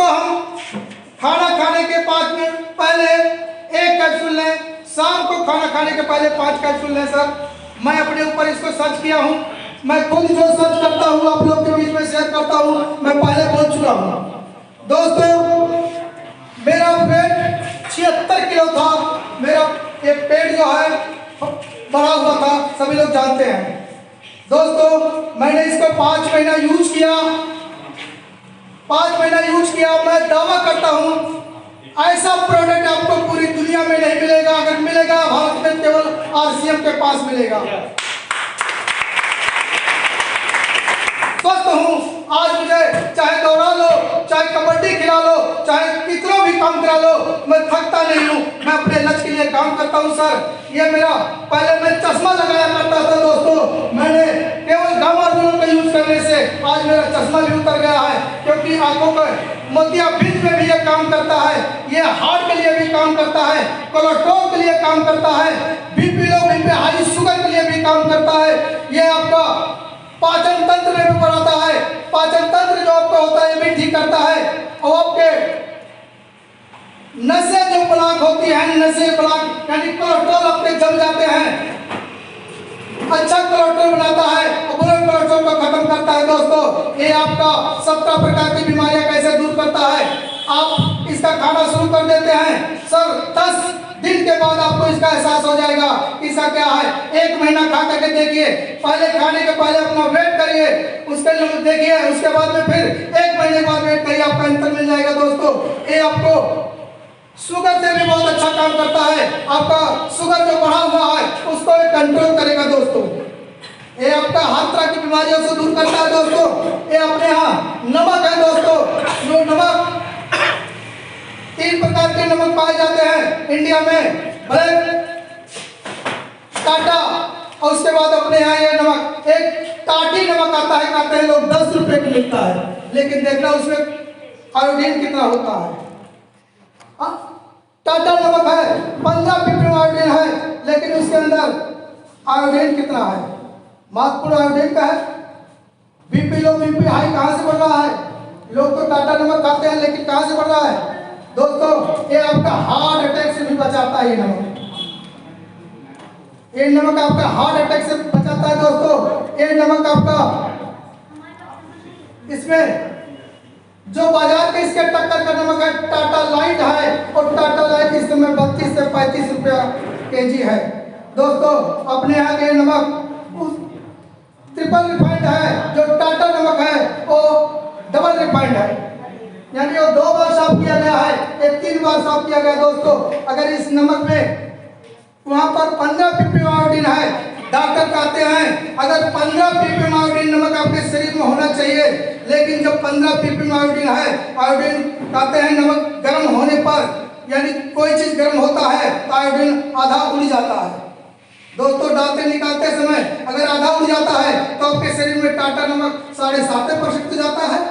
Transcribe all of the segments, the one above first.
हम खाना खाने के 5 मिनट पहले 1 कैप्सूल लें, शाम को खाना खाने के पहले 5 कैप्सूल लें। सर मैं अपने ऊपर इसको सर्च किया हूँ, मैं खुद जो सर्च करता हूँ आप लोग के बीच में शेयर करता हूँ, मैं पहले बोल चुका हूँ। दोस्तों मेरा वेट 76 किलो था, मेरा ये पेट जो है बढ़ा हुआ था, सभी लोग जानते हैं। दोस्तों मैंने इसको 5 महीना यूज किया, 5 महीना यूज किया। मैं दावा करता हूँ ऐसा प्रोडक्ट आपको पूरी दुनिया में नहीं मिलेगा, अगर मिलेगा भारत में केवल RCM के पास मिलेगा। स्वस्थ हूँ आज, मुझे चाहे दौड़ा लो, चाहे कबड्डी खिला लो, चाहे कितना भी काम करा लो, मैं थकता नहीं हूँ, मैं अपने लक्ष्य के लिए काम करता हूँ। सर ये मेरा पहले मैं चश्मा लगाया करता था दोस्तों, मैंने केवल गामार्जिन का यूज करने से आज मेरा चश्मा भी उतर गया है, क्योंकि आंखों पर मोतियाबिंद में भी ये काम करता है, ये हार्ट के लिए भी काम करता है, कोलेस्ट्रॉल के लिए काम करता है, BP low BP high sugar के लिए भी काम करता है। ये आपका पाचन तंत्र में भी बढ़ाता है, पाचन तंत्र जो आपका होता है ये भी ठीक करता है, और आपके नसें जो ब्लॉक होती हैं, नसें ब्लॉक यानी कोलेस्ट्रॉल आपके जम जाते हैं, अच्छा कोलेस्ट्रॉल बनाता है और बुरे कोलेस्ट्रॉल को खत्म करता है। दोस्तों ये आपका 17 प्रकार की बीमारियां कैसे दूर करता है। आप इसका खाना शुरू कर देते हैं सर, 10 दिन के बाद आपको इसका एहसास हो जाएगा इसका क्या है। 1 महीना खा करके देखिए, पहले खाने के पहले अपना वेट करिए, उसके लिए देखिए, उसके बाद में फिर 1 महीने बाद वेट करिए, आपका अंतर मिल जाएगा। दोस्तों ये आपको शुगर से भी बहुत अच्छा काम करता है, आपका शुगर जो बढ़ा हुआ है उसको कंट्रोल करेगा। दोस्तों ये आपका हर तरह की बीमारियों से दूर करता है। दोस्तों ये अपने यहाँ नमक है दोस्तों, जो नमक 3 प्रकार के नमक पाए जाते हैं इंडिया में, ब्लैक, टाटा, और उसके बाद अपने यहाँ ये नमक एक टाटी नमक आता है, कहते हैं लोग 10 रुपए की मिलता है, लेकिन देखना उसमें आयोडीन कितना होता है। टाटा नमक है 15 ppm आयोडीन है, लेकिन उसके अंदर आयोडीन कितना है, महत्वपूर्ण आयोडीन का है। बीपी लो बीपी हाई कहाँ से बढ़ रहा है, लोग तो टाटा नमक खाते हैं लेकिन कहाँ से बढ़ रहा है दोस्तों, ये आपका हार्ट अटैक से भी बचाता है। ये नमक आपका हार्ट अटैक से बचाता है। दोस्तों ये नमक आपका, इसमें जो बाजार के इसके टक्कर का नमक है टाटा लाइट है, और टाटा लाइट इस समय 32 से 35 रुपया kg है। दोस्तों अपने यहाँ के नमक ट्रिपल रिफाइंड है, जो टाटा नमक है वो डबल रिफाइंड है, यानी वो 2 बार साफ किया गया है, एक 3 बार साफ किया गया। दोस्तों अगर इस नमक में वहाँ पर 15 ppm आयोडीन है, डॉक्टर कहते हैं अगर 15 ppm आयोडीन नमक आपके शरीर में होना चाहिए, लेकिन जब 15 ppm आयोडीन है, आयोडीन कहते हैं नमक गर्म होने पर, यानी कोई चीज गर्म होता है तो आयोडीन आधा उड़ जाता है। दोस्तों दांत निकालते समय अगर आधा उड़ जाता है तो आपके शरीर में टाटा नमक 7.5% जाता है,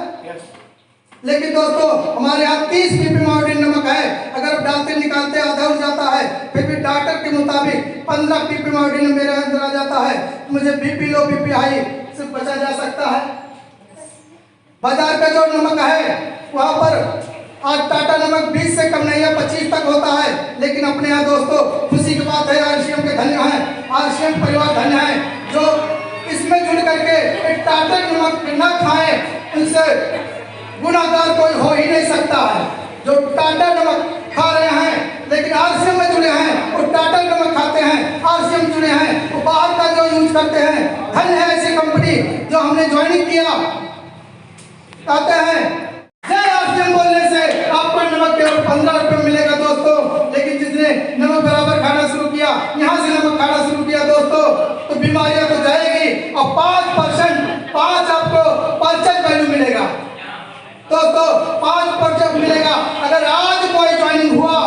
लेकिन दोस्तों हमारे यहाँ 30 ppm आयोडीन नमक है, अगर दांत निकालते आधा उड़ जाता है, फिर भी डॉक्टर के मुताबिक 15 ppm आयोडीन मेरे अंदर आ जाता है, मुझे बीपी लो बीपी हाई से बचा जा सकता है। बाजार का जो नमक है वहाँ पर आज टाटा नमक 20 से कम नहीं है, 25 तक होता है, लेकिन अपने यहाँ दोस्तों खुशी की बात है, RCM के धन्य हैं, RCM परिवार धन्य है, जो इसमें जुड़ करके एक टाटा नमक न खाए, उनसे गुनाहगार कोई हो ही नहीं सकता है। जो टाटा नमक खा रहे हैं लेकिन RCM में जुड़े हैं, वो टाटा नमक खाते हैं, RCM जुड़े हैं, वो बाहर का जो यूज करते हैं, धन्य है ऐसी कंपनी जो हमने ज्वाइनिंग किया। कहते हैं जय RCM बोलने से आपको नमक केवल 15 रुपए मिलेगा दोस्तों, लेकिन जिसने नमक बराबर खाना शुरू किया, यहाँ से नमक खाना शुरू किया दोस्तों, तो बीमारियां तो जाएगी और 5% आपको परचेज वैल्यू मिलेगा। दोस्तों 5% मिलेगा। अगर आज कोई ज्वाइनिंग हुआ,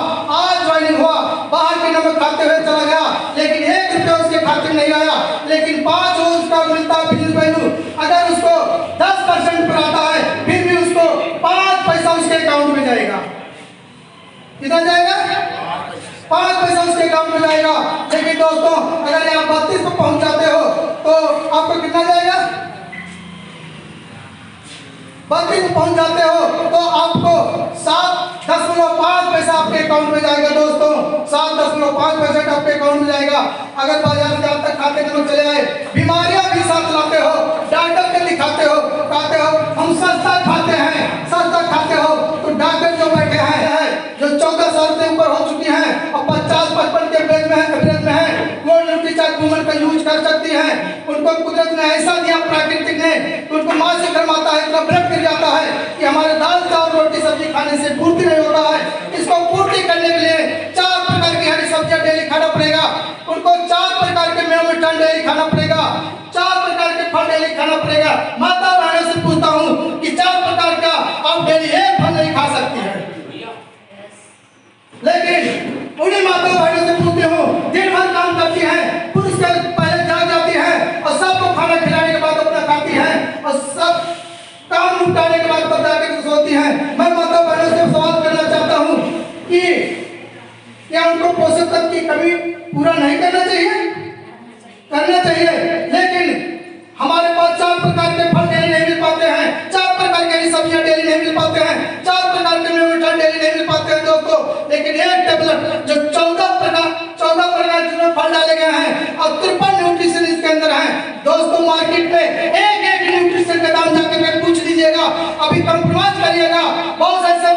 बाहर के नमक खाते हुए चला गया, लेकिन 1 रुपया उसके खाते में नहीं आया, लेकिन 5 उसका मिलता बिजनेस वैल्यू, अगर उसको 10% पर आता है, फिर भी उसको 5 पैसा उसके अकाउंट में जाएगा। कितना जाएगा? 5 पैसा उसके अकाउंट में जाएगा। लेकिन दोस्तों अगर आप 32 पर पहुंच जाते हो तो आपको कितना जाएगा? बत्तीस में पहुंच जाते हो तो आपको 7.5 पैसा आपके अकाउंट में जाएगा दोस्तों, 7.5% आपके अकाउंट में जाएगा। अगर बाजार से आप तक खाते में चले आए, बीमारियां भी साथ लाते हो, डॉक्टर के दिखाते हो, कहते हो हम सस्ता खाते हैं, सस्ता खाते हो, तो डॉक्टर जो बैठे हैं जो 14 साल से ऊपर हो चुकी हैं और 50-55 के एवरेज में है, वो न्यूट्रीचार्ज वुमन का यूज कर सकती हैं। उनको कुदरत ने ऐसा दिया, प्राकृतिक ने, उनको माँ से गर्माता है, इतना ब्लड गिर जाता है कि हमारे दाल चावल रोटी सब्जी खाने से पूर्ति नहीं होता है। इसको पूर्ति करने के लिए 4 प्रकार की हरी सब्जियां डेली खाना पड़ेगा, उनको 4 प्रकार के मेवे मिष्ठान डेली खाना पड़ेगा, 4 प्रकार के फल डेली खाना पड़ेगा। माता बहनों से पूछता हूँ कि 4 प्रकार का आप डेली एक फल नहीं खा सकती है, लेकिन उन्हीं माता बहनों से पूछते हो दिन भर काम करती हैं, पुरुष के पहले जाग जाती हैं और सबको खाना खिलाने के बाद अपना खाती हैं और सब काम निपटाने के बाद तब जाकर सोती हैं। मैं माता बहनों से सवाल करना चाहता हूँ कि क्या उनको पोषक तत्व की कमी पूरा नहीं करना चाहिए? करना चाहिए, लेकिन हमारे पास 4 प्रकार के फल डेली नहीं मिल पाते हैं, 4 प्रकार की सब्जियां डेली नहीं मिल पाते हैं, 4 प्रकार के मेवे मिष्ठान डेली नहीं मिल पाते हैं दोस्तों। लेकिन एक टेबलेट जो 14 प्रकार जिसमें फल डाले गए हैं और 53 न्यूट्रिशन इसके अंदर हैं दोस्तों। मार्केट में एक न्यूट्रिशन का दाम जाकर पूछ लीजिएगा, अभी कंप्रोमाइज करिएगा। बहुत ऐसे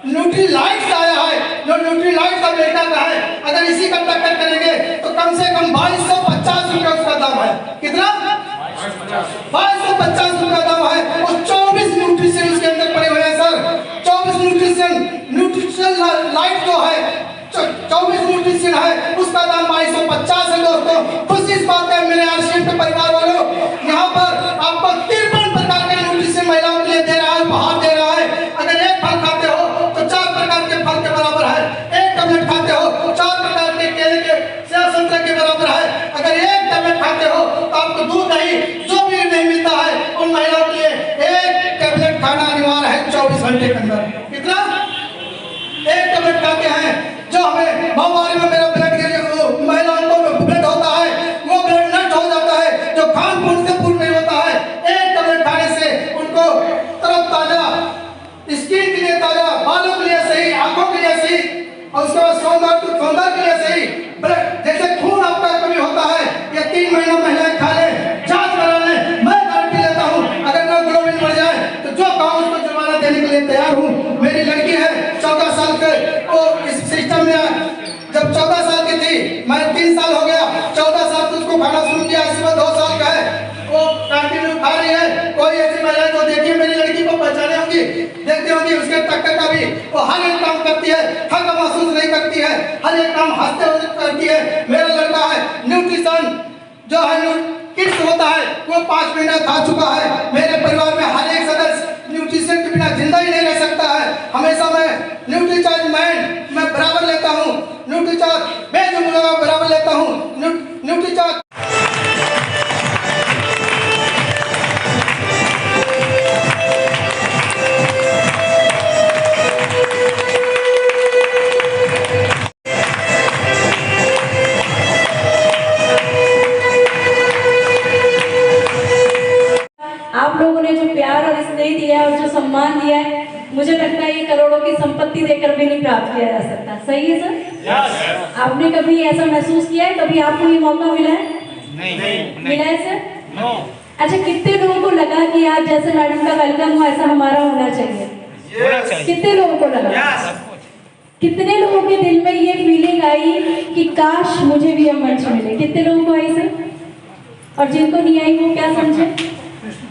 न्यूट्रीलाइट्स आया है जो न्यूट्रीलाइट्स का बेटा का है, अगर इसी का टक्कर करेंगे तो कम से कम 2250 रुपये उसका दाम है। कितना? 2250 रुपये दाम है और 24 न्यूट्रिशन उसके अंदर पड़े हुए हैं सर। 24 न्यूट्रिशन लाइट जो है 24 न्यूट्रिशन है, उसका दाम 2250 है दोस्तों। खुश इस बात है मेरे आरसीएम के परिवार वालों, यहाँ पर आपको 53 प्रकार के न्यूट्रिशन महिलाओं के लिए दे रहा है, बाहर दे रहा है। अगर एक फल खाते हो तो 4 प्रकार के फल के बराबर है, एक टैबलेट खाते हो 4 प्रकार के केले के सेब संतरे के बराबर है। अगर एक टैबलेट खाते हो तो आपको दूध दही जो भी नहीं मिलता है उन महिलाओं के लिए एक टैबलेट खाना अनिवार्य है 24 घंटे के अंदर। कितना? एक टैबलेट खाते हैं जो हमें महामारी में मेरा ब्लड महिलाओं को ब्लड होता है, वो ब्लड नष्ट हो जाता है जो खान पान से पूर्ण नहीं होता है। एक टैबलेट खाने से उनको तरफ ताजा, स्किन के लिए ताजा, बालों के लिए सही, आंखों के लिए सही और उसके बाद सौंदर्य के लिए सही। जैसे खून आपका कमी होता है, ये 3 महीना महिलाएं खा ले, जांच करा ले। मैं गारंटी लेता हूँ अगर हीमोग्लोबिन बढ़ जाए तो जो कहा उसको जुर्माना देने के लिए तैयार हूँ। मेरी लड़की है 14 साल के, वो इस सिस्टम में जब 14 साल की थी, मैं 3 साल हो गया, 14 साल से उसको खाना शुरू किया, इस वक्त 2 साल का है, वो कंटिन्यू खा रही है। कोई ऐसी महिला जो देखिए मेरी लड़की को पहचाने होंगी, देखते होंगी उसके टक्कर का भी, वो हर एक काम करती है, थक महसूस नहीं करती है, हर एक काम हंसते हुए करती है। मेरा लड़का है न्यूट्रिशन जो है किड्स होता है वो 5 महीना खा चुका है। मेरे परिवार में हर एक सदस्य न्यूट्रिशन के बिना जिंदा ही नहीं रह सकता है। हमेशा मैं न्यूट्रीचार्ज मैं बराबर लेता हूँ, न्यूट्रीचार्ज मैं जो बराबर लेता हूँ न्यूट्रीचार्ज। आप लोगों ने जो प्यार और स्नेह दिया है और जो सम्मान दिया है, मुझे लगता है ये करोड़ों की संपत्ति देकर भी नहीं प्राप्त किया जा सकता। सही है सर? yes. आपने कभी ऐसा महसूस किया है? कभी आपको ये मौका मिला है? नहीं। मिला है सर? no. अच्छा, कितने लोगों को लगा कि आज जैसे मैडम का वेलकम हुआ ऐसा हमारा होना चाहिए? yes. कितने लोगों को लगा? yes. कितने लोगों के दिल में ये फीलिंग आई कि काश मुझे भी यह मंच मिले? कितने लोगों को आई सर? और जिनको नहीं आई वो क्या समझे?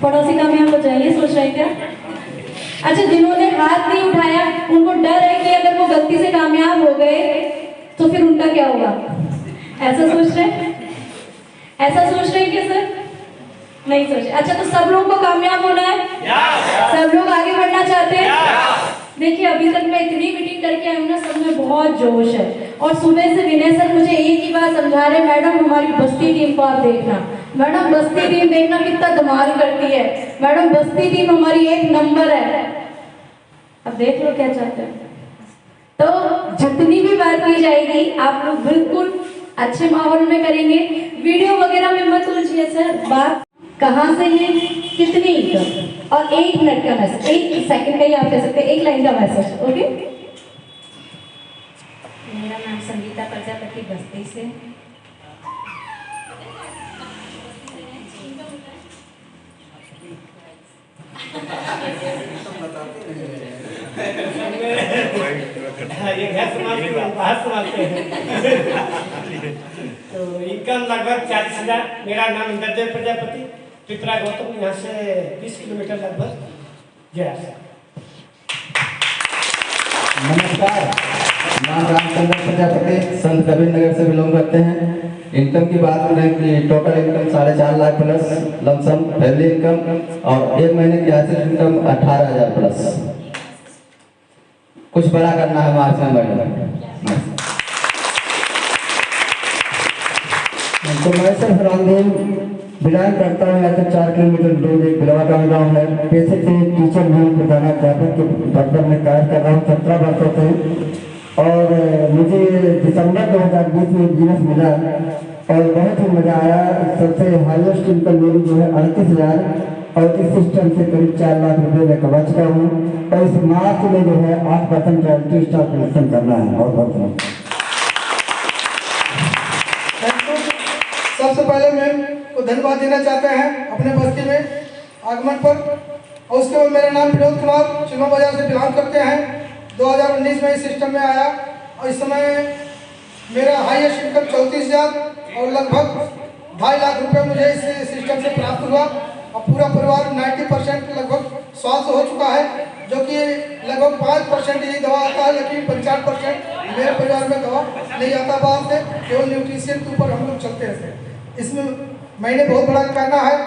पड़ोसी का मैं जाइए सोच रहे क्या? अच्छा, जिन्होंने हाथ नहीं उठाया उनको डर है कि अगर वो गलती से कामयाब हो गए तो फिर उनका क्या होगा? ऐसा सोच रहे क्या सर? नहीं सोच। अच्छा, तो सब लोगों को कामयाब होना है? सब लोग आगे बढ़ना चाहते हैं? देखिए, अभी तक मैं इतनी मीटिंग करके आई हूँ ना, सब में बहुत जोश है। और सुबह से विनय सर मुझे एक ही बात समझा रहे, मैडम हमारी बस्ती टीम को आप देखना, मैडम बस्ती टीम देखना कितना धमाल करती है, मैडम बस्ती टीम हमारी 1 नंबर है। अब देख लो क्या चाहते हैं। तो जितनी भी बात की जाएगी आप लोग बिल्कुल अच्छे माहौल में करेंगे। वीडियो वगैरह में मत उलझिए सर, बात कहाँ से है कितनी इनकम और 1 मिनट का मैसेज, 1 सेकंड का ही आप कह सकते हैं, 1 लाइन का मैसेज। ओके, मेरा नाम संगीता प्रजापति बस्ती से। ये घर संभालते हैं, बाहर संभालते हैं। तो इनकम लगभग 40,000। मेरा नाम इंद्रदेव प्रजापति, पिपरा गौतम, यहाँ से 20 किलोमीटर लगभग गया। नमस्कार, नाम रामचंद्र प्रजापति, संत कबीर नगर से बिलोंग करते हैं। इनकम की बात करें कि total income 4.5 lakh plus lump sum family income और 1 महीने की हासिल इनकम 18,000 प्लस। कुछ बड़ा करना है मार्च में मैडम। तो मैं सर रामदेव बिलोंग करता हूँ यहाँ से 4 किलोमीटर दूर एक बिलवा का गाँव है। पैसे से टीचर हूँ, प्रधानाध्यापक के दफ्तर में कार्य कर रहा हूँ 17 वर्षों से। और मुझे दिसंबर 2020 में बिजनेस मिला और बहुत ही मज़ा आया। सबसे हाईएस्ट इनकम मेरी जो है 38,000 और इस सिस्टम से करीब 4 लाख रुपए मैं कमा चुका हूँ। और इस मार्च में जो है 8% रॉयल्टी स्टॉक कलेक्शन करना है। बहुत बहुत सबसे पहले मैम को धन्यवाद देना चाहते हैं अपने बस्ती में आगमन पर। और उसके बाद मेरा नाम विनोद कुमार चिन्हो बाजार से बिलोंग करते हैं। 2019 में इस सिस्टम में आया और इस समय मेरा हाईएस्ट इनकम 34,000 और लगभग 2.5 लाख रुपए मुझे इस सिस्टम से प्राप्त हुआ। और पूरा परिवार 90% लगभग स्वास्थ्य हो चुका है, जो कि लगभग 5% यही दवा आता है, लेकिन 50% मेरे परिवार में दवा नहीं आता बाहर से, केवल न्यूट्रिशन के ऊपर हम लोग चलते हैं। इसमें मैंने बहुत बड़ा करना है,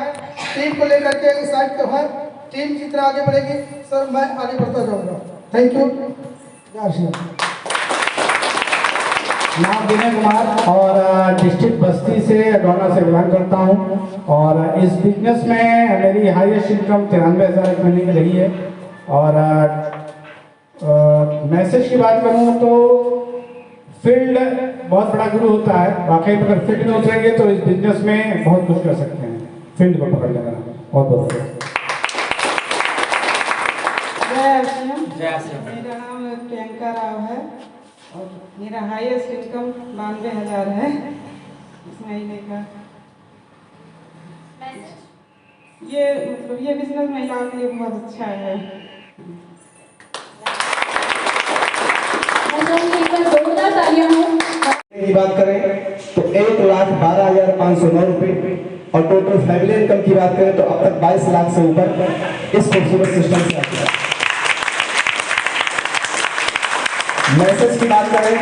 टीम को लेकर के इस साइड को है, टीम जितना आगे बढ़ेगी सर मैं आगे बढ़ता जाऊँगा। Thank you. नाम विनय कुमार और डिस्ट्रिक्ट बस्ती से डोना से बिलोंग करता हूँ। और इस बिजनेस में मेरी हाईएस्ट इनकम 93,000 एक महीने की रही है। और मैसेज की बात करूँ तो फील्ड बहुत बड़ा गुरु होता है। वाकई अगर फील्ड में उतरेंगे तो इस बिजनेस में बहुत कुछ कर सकते हैं। फील्ड को पकड़ लेना। बहुत बहुत मेरा नाम प्रियंका राव है और मेरा हाईएस्ट इनकम 92,000 है इस महीने का। ये मतलब ये बिजनेस महिलाओं के लिए बहुत अच्छा है। की बात करें तो 1,12,509 रुपये और टोटल फैमिली इनकम की बात करें तो अब तक 22 लाख से ऊपर इस खूबसूरत सिस्टम से आती है। मैसेज की बात करें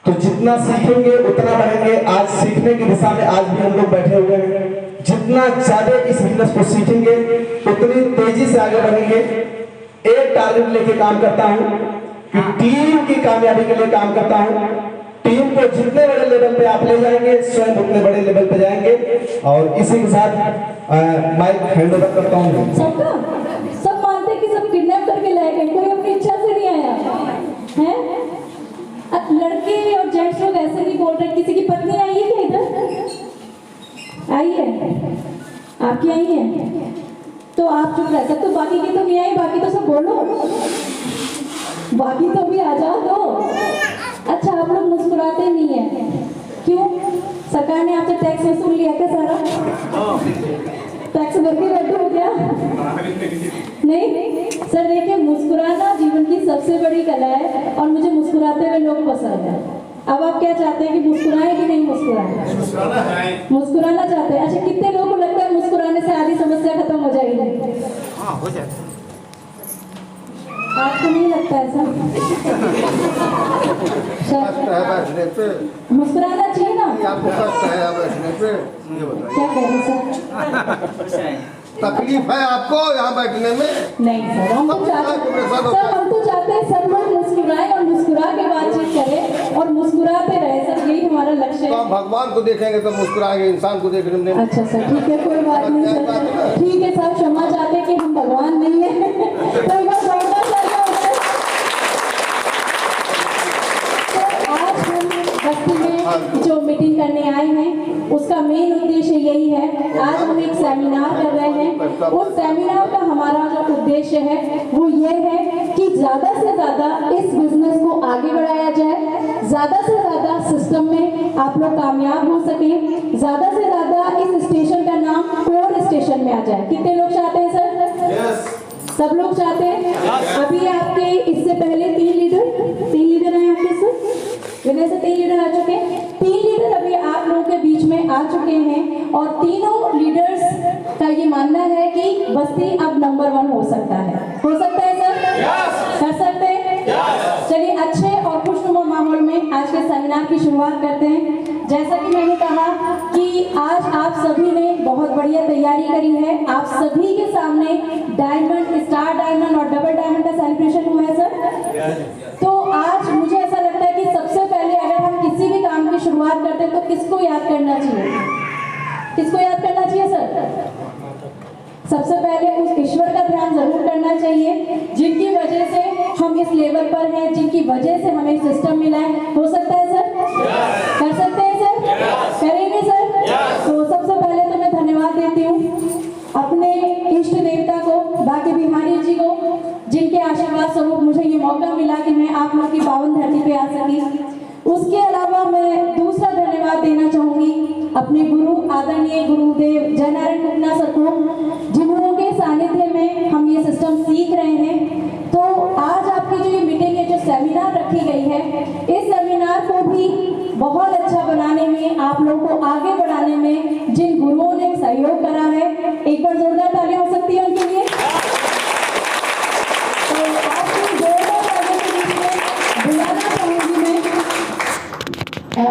तो जितना सीखेंगे उतना बढ़ेंगे। आज सीखने की दिशा में आज भी हम लोग बैठे हुए हैं। जितना ज्यादा इस बिजनेस को सीखेंगे उतनी तेजी से आगे बढ़ेंगे। एक टारगेट लेके काम करता हूं कि टीम की कामयाबी के लिए काम करता हूं। टीम को जितने बड़े लेवल पे आप ले जाएंगे स्वयं उतने बड़े लेवल पे जाएंगे। और इसी के साथ माइक हैंड ओवर करता हूं। सब मानते कि सब किडनैप करके लाए गए, कोई अपनी इच्छा से नहीं आया है। अब लड़के और जेंट्स लोग ऐसे नहीं बोल रहे। किसी की पत्नी आई है क्या इधर? आई है, आपकी आई है तो आप चुप रह सकते हो। बाकी की तो नहीं आई, बाकी तो सब बोलो, बाकी तो भी आ जाओ दो। अच्छा आप लोग मुस्कुराते नहीं है, क्यों? सरकार ने आपसे टैक्स वसूल लिया क्या सारा? टैक्स भर के बैठे हो गया? नहीं सर, देखिए मुस्कुराना जीवन की सबसे बड़ी कला है और मुझे मुस्कुराते हुए लोग पसंद है। अब आप क्या चाहते हैं कि मुस्कुराएं कि नहीं मुस्कुराएं? मुस्कुराना चाहते हैं। अच्छा कितने लोगों को लगता है मुस्कुराने से आधी समस्या खत्म हो जाएगी? हाँ हो जाए। आपको नहीं लगता ऐसा? मुस्कुराना चाहिए ना? आपको कष्ट है बैठने पे, ये बताइए। क्या कह रहे सर? तकलीफ है आपको यहाँ बैठने में? नहीं सर, हम तो चाहते हैं सब लोग मुस्कुराएं और मुस्कुरा के बातचीत करें और मुस्कुराते रहे सर, यही हमारा लक्ष्य है। तो हम भगवान को देखेंगे तो मुस्कुराएंगे, इंसान को देखने में। अच्छा सर ठीक है, कोई बात नहीं सर, ठीक है साहब, क्षमा चाहते हैं कि हम भगवान नहीं है। कोई बात आज हम बस्ती में जो मीटिंग करने आए हैं उसका मेन उद्देश्य यही है। आज हम एक सेमिनार कर रहे हैं। उस सेमिनार का हमारा जो उद्देश्य है वो ये है कि ज़्यादा से ज़्यादा इस बिजनेस को आगे बढ़ाया जाए, ज़्यादा से ज़्यादा सिस्टम में आप लोग कामयाब हो सके, ज़्यादा से ज़्यादा इस स्टेशन का नाम कोर स्टेशन में आ जाए। कितने लोग चाहते हैं सर? सब लोग चाहते हैं। अभी आपके इससे पहले 3 लीडर हैं आपके सर, विनय से 3 लीडर आ चुके हैं। 3 लीडर अभी आप लोगों के बीच में आ चुके हैं और तीनों लीडर्स का ये मानना है कि बस्ती अब नंबर 1 हो सकता है। हो सकता है सर? कर सकते हैं? चलिए अच्छे और खुशनुमा माहौल में आज के सेमिनार की शुरुआत करते हैं। जैसा कि मैंने कहा कि आज आप सभी ने बहुत बढ़िया तैयारी करी है। आप सभी के सामने डायमंड, स्टार डायमंड और डबल डायमंड का सेलिब्रेशन हुआ है सर। तो आज मुझे ऐसा लगता है कि सबसे पहले अगर हम किसी भी काम की शुरुआत करते हैं तो किसको याद करना चाहिए? किसको याद करना चाहिए सर? सबसे पहले उस ईश्वर का ध्यान जरूर करना चाहिए जिनकी वजह से हम इस लेवल पर हैं, जिनकी वजह से हमें सिस्टम मिला है। हो सकता है सर? कर सकते हैं सर? करेंगे सर? तो सबसे पहले तो मैं धन्यवाद देती हूँ अपने इष्ट देवता को, बाकी बिहारी जी को, जिनके आशीर्वाद स्वरूप मुझे ये मौका मिला कि मैं आप लोग की पावन धरती पे आ सकी। उसके अलावा मैं दूसरा धन्यवाद देना चाहूंगी अपने गुरु आदरणीय गुरुदेव जयनारायण कुकना सर को, जिन्हों के सानिध्य में हम ये सिस्टम सीख रहे हैं। तो आज आपकी जो ये मीटिंग है, जो सेमिनार रखी गई है, इस सेमिनार को भी बहुत अच्छा बनाने में, आप लोगों को आगे बढ़ाने में जिन गुरुओं ने सहयोग करा है, एक बार जोरदार तालियां हो सकती है उनके लिए। तो आपकी जोरदार तालियों के बीच में बुलाना चाहूंगी मैं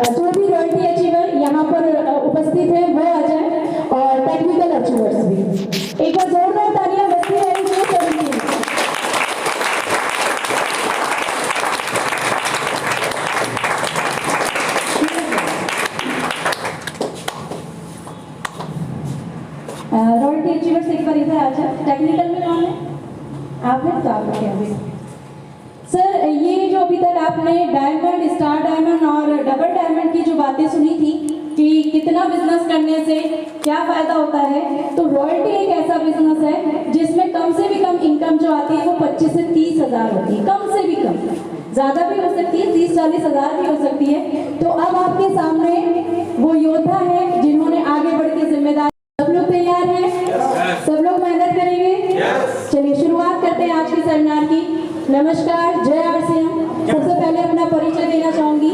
जो भी रॉयल्टी अचीवर यहाँ पर उपस्थित है वो आ जाए और टेक्निकल अचीवर्स भी। एक बार जोरदार तालियां बजती रहेंगी सभी के लिए। रॉयल्टी अचीवर्स एक बार इधर आ जाए। टेक्निकल में कौन है? आप हैं तो आप लोग अभी सर, ये जो अभी तक आपने डायमंड, स्टार डायमंड और डबल डायमंड की जो बातें सुनी थी कि कितना बिजनेस करने से क्या फायदा होता है, तो रॉयल्टी एक ऐसा बिजनेस है जिसमें कम से भी कम इनकम जो आती है वो 25 से 30 हज़ार होती है। कम से भी कम, ज़्यादा भी हो सकती है, 30-40 हज़ार भी हो सकती है। तो अब आपके सामने वो योद्धा है जिन्होंने आगे बढ़ के जिम्मेदारी। सब लोग तैयार हैं? सब लोग मेहनत करेंगे? चलिए शुरुआत करते हैं आज की सेमिनार की। नमस्कार, जय RCM। सबसे पहले अपना परिचय देना चाहूंगी।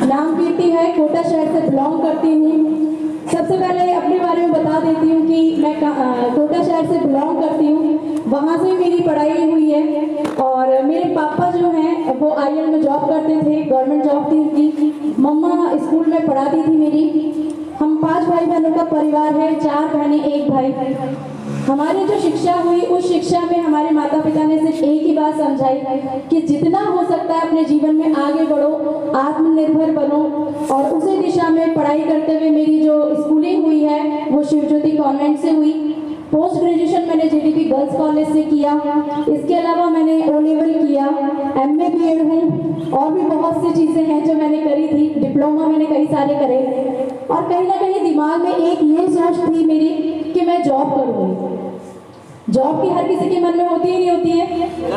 नाम कीर्ति है, कोटा शहर से बिलोंग करती हूँ। सबसे पहले अपने बारे में बता देती हूँ कि मैं कोटा शहर से बिलोंग करती हूँ, वहाँ से मेरी पढ़ाई हुई है। और मेरे पापा जो हैं वो IL में जॉब करते थे, गवर्नमेंट जॉब थी उनकी। मम्मा स्कूल में पढ़ाती थी मेरी। हम 5 भाई बहनों का परिवार है, 4 बहनें 1 भाई। हमारी जो शिक्षा हुई उस शिक्षा में हमारे माता पिता ने सिर्फ एक ही बात समझाई कि जितना हो सकता है अपने जीवन में आगे बढ़ो, आत्मनिर्भर बनो। और उसी दिशा में पढ़ाई करते हुए मेरी जो स्कूलिंग हुई है वो शिव ज्योति कॉन्वेंट से हुई। पोस्ट ग्रेजुएशन मैंने JDP गर्ल्स कॉलेज से किया। इसके अलावा मैंने O लेवल किया, MA BEd हूँ और भी बहुत सी चीज़ें हैं जो मैंने करी थी। डिप्लोमा मैंने कई सारे करे और कहीं ना कहीं दिमाग में एक ये सोच थी मेरी कि मैं जॉब करूँगी। जॉब की हर किसी के मन में होती ही नहीं होती है।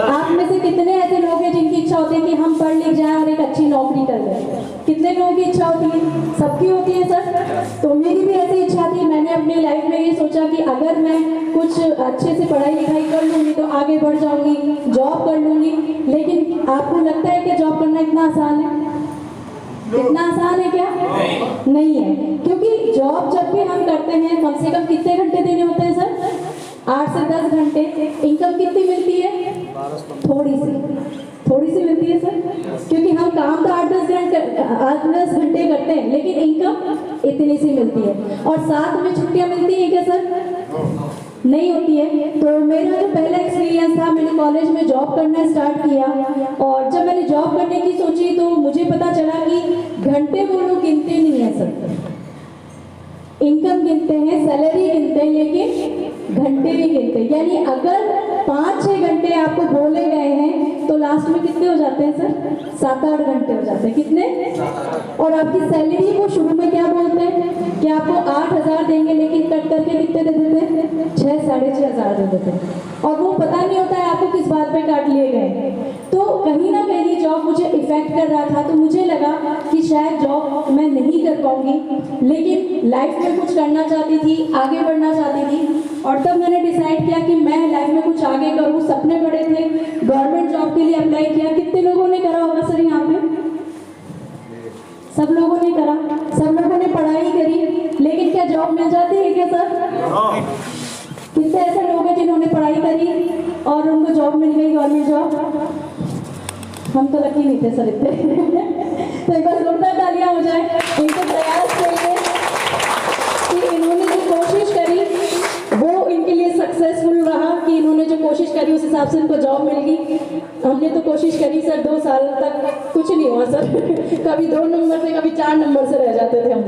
आप में से कितने ऐसे लोग हैं जिनकी इच्छा होती है कि हम पढ़ लिख जाएं और एक अच्छी नौकरी कर लें? कितने लोगों की इच्छा होती है? सबकी होती है सर। तो मेरी भी ऐसी इच्छा थी। मैंने अपनी लाइफ में ये सोचा कि अगर मैं कुछ अच्छे से पढ़ाई लिखाई कर लूँगी तो आगे बढ़ जाऊँगी, जॉब कर लूँगी। लेकिन आपको लगता है कि जॉब करना इतना आसान है? इतना आसान है क्या? नहीं है, क्योंकि जॉब जब भी हम करते हैं कम से कम कितने घंटे देने होते हैं सर? 8 से 10 घंटे। इनकम कितनी मिलती है? थोड़ी सी मिलती है सर, क्योंकि हम काम तो 8-10 घंटे करते हैं, लेकिन इनकम इतनी सी मिलती है। और साथ में छुट्टियां मिलती हैं क्या सर? नहीं होती है। तो मेरा जो पहला एक्सपीरियंस था, मैंने कॉलेज में जॉब करना स्टार्ट किया और जब मैंने जॉब करने की सोची तो मुझे पता चला कि घंटे वो लोग गिनते नहीं है सर। इनकम गिनते हैं, सैलरी गिनते हैं, लेकिन घंटे भी गिनते हैं। यानी अगर 5-6 घंटे आपको बोले गए हैं तो लास्ट में कितने हो जाते हैं सर? 7-8 घंटे हो जाते हैं। कितने? और आपकी सैलरी वो शुरू में क्या बोलते हैं कि आपको 8,000 देंगे, लेकिन कट करके कितने दे देते हैं? 6-6,500 दे देते हैं। और वो पता नहीं होता है आपको किस बात पे काट लिए गए। तो कहीं ना कहीं जॉब मुझे इफेक्ट कर रहा था, तो मुझे लगा कि शायद जॉब मैं नहीं कर पाऊंगी, लेकिन लाइफ में कुछ करना चाहती थी, आगे बढ़ना चाहती थी। और तब मैंने डिसाइड किया कि मैं लाइफ में कुछ आगे करूँ। सपने बड़े थे, गवर्नमेंट जॉब के लिए अप्लाई किया। कितने लोगों ने करा होगा सर यहाँ पे? सब लोगों ने करा, सब लोगों ने पढ़ाई करी, लेकिन क्या जॉब मिल जाती है क्या सर? कितने ऐसे लोग हैं जिन्होंने पढ़ाई करी और उनको जॉब मिल गई, गवर्नमेंट जॉब? हम तो लकी नहीं थे सर इतने। तो एक बार जोरदार तालियां हो जाए इनके प्रयास के लिए कि इन्होंने जो कोशिश करी वो इनके लिए सक्सेसफुल रहा, कि इन्होंने जो कोशिश करी उस हिसाब से उनको जॉब मिल गई। हमने तो कोशिश करी सर 2 साल तक, कुछ नहीं हुआ सर। कभी 2 नंबर से, कभी 4 नंबर से रह जाते थे हम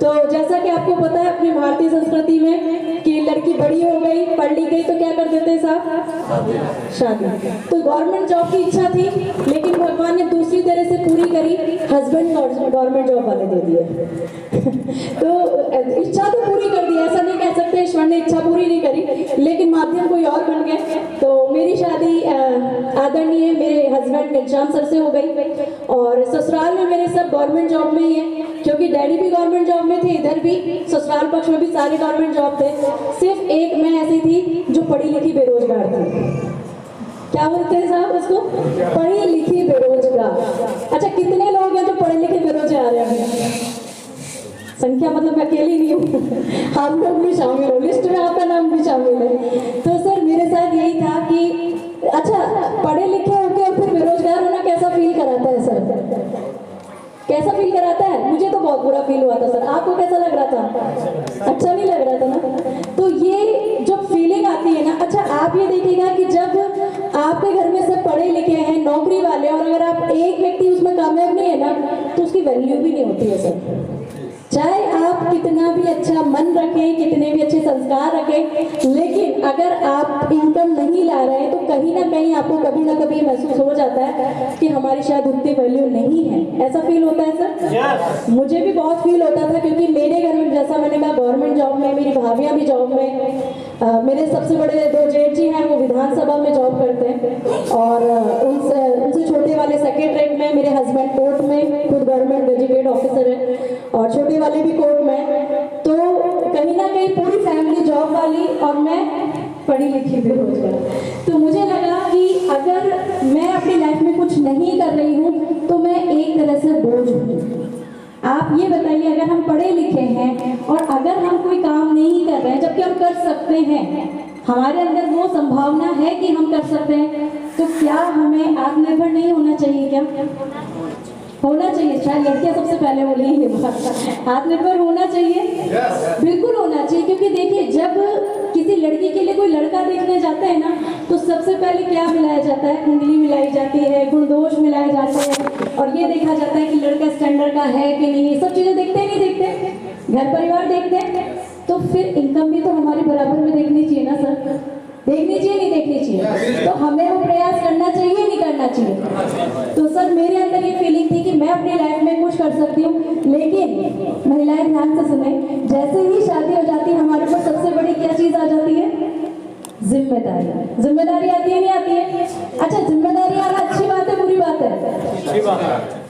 तो जैसा कि आपको पता है अपनी भारतीय संस्कृति में कि लड़की बड़ी हो गई, पढ़ ली गई तो क्या कर देते हैं साहब? शादी। तो गवर्नमेंट जॉब की इच्छा थी, लेकिन भगवान ने दूसरी तरह से पूरी करी, हस्बैंड गवर्नमेंट जॉब वाले दे दिए। तो इच्छा तो पूरी कर दी, ऐसा नहीं कह सकते ईश्वर ने इच्छा पूरी नहीं करी, लेकिन माध्यम कोई और बन गए। तो मेरी शादी आदरणीय मेरे हस्बैंड घनश्याम सर से हो गई, और ससुराल में मेरे सब गवर्नमेंट जॉब में ही है, क्योंकि डैडी भी गवर्नमेंट जॉब में थे, इधर भी ससुराल पक्ष में भी सारे गवर्नमेंट जॉब थे। सिर्फ एक मैं ऐसी थी जो पढ़ी लिखी बेरोजगार थी। क्या बोलते हैं साहब उसको? पढ़ी लिखी बेरोजगार। अच्छा, कितने लोग हैं जो पढ़े लिखे बेरोजगार हैं? संख्या मतलब मैं अकेली नहीं हूँ, आप लोग भी शामिल हो, लिस्ट में आपका नाम भी शामिल है। तो सर मेरे साथ यही था कि अच्छा, पढ़े लिखे होके और फिर बेरोजगार होना कैसा फील कराता है सर? कैसा फील कराता है? मुझे तो बहुत बुरा फील हुआ था सर। आपको कैसा लग रहा था? अच्छा नहीं लग रहा था ना? तो ये जो फीलिंग आती है ना, अच्छा आप ये देखिएगा कि जब आपके घर में सब पढ़े लिखे हैं, नौकरी वाले, और अगर आप एक व्यक्ति उसमें कामयाब नहीं है ना, तो उसकी वैल्यू भी नहीं होती है सर। चाहे आप कितना भी अच्छा मन रखें, कितने भी अच्छे संस्कार रखें, लेकिन अगर आप इनकम नहीं ला रहे हैं तो कहीं ना कहीं आपको कभी ना कभी महसूस हो जाता है कि हमारी शायद उतनी वैल्यू नहीं है। ऐसा फील होता है सर? मुझे भी बहुत फील होता था, क्योंकि मेरे घर में जैसा मैंने कहा गवर्नमेंट जॉब में, मेरी भाभियाँ भी जॉब में, मेरे सबसे बड़े 2 जेठ जी हैं वो विधानसभा में जॉब करते हैं, और उनसे छोटे वाले सेक्रेटरीट में, मेरे हस्बैंड कोर्ट में, खुद गवर्नमेंट गजेटेड ऑफिसर है, और छोटे वाले भी कोर्ट में। तो कहीं ना कहीं पूरी फैमिली जॉब वाली और मैं पढ़ी लिखी बेरोजगार। तो मुझे लगा कि अगर मैं अपनी लाइफ में कुछ नहीं कर रही हूँ तो मैं एक तरह से बोझ हूँ। आप ये बताइए, अगर हम पढ़े लिखे हैं और अगर हम कोई काम नहीं कर रहे हैं, जबकि हम कर सकते हैं, हमारे अंदर वो संभावना है कि हम कर सकते हैं, तो क्या हमें आत्मनिर्भर नहीं होना चाहिए? क्या होना चाहिए? शायद लड़कियां सबसे पहले बोलेंगे आत्मनिर्भर होना चाहिए। बिल्कुल होना चाहिए, क्योंकि देखिए जब किसी लड़की के लिए कोई लड़का देखने जाता है ना, तो सबसे पहले क्या मिलाया जाता है? कुंडली मिलाई जाती है, गुण दोष मिलाए जाते हैं, और ये देखा जाता है कि लड़का स्टैंडर्ड का है कि नहीं। ये सब चीजें देखते ही नहीं देखते, घर परिवार देखते हैं। तो फिर इनकम भी तो हमारे बराबर में देखनी चाहिए ना सर? देखनी चाहिए नहीं देखनी चाहिए? तो हमें वो प्रयास करना चाहिए नहीं करना चाहिए? तो सर मेरे अंदर ये फीलिंग थी कि मैं अपनी लाइफ में कुछ कर सकती हूँ, लेकिन महिलाएं ध्यान से सुने, जैसे ही शादी हो जाती है हमारे पास सबसे बड़ी क्या चीज आ जाती है? जिम्मेदारी। जिम्मेदारी आती है नहीं आती है? अच्छा, जिम्मेदारी आना अच्छी बात है बुरी बात है?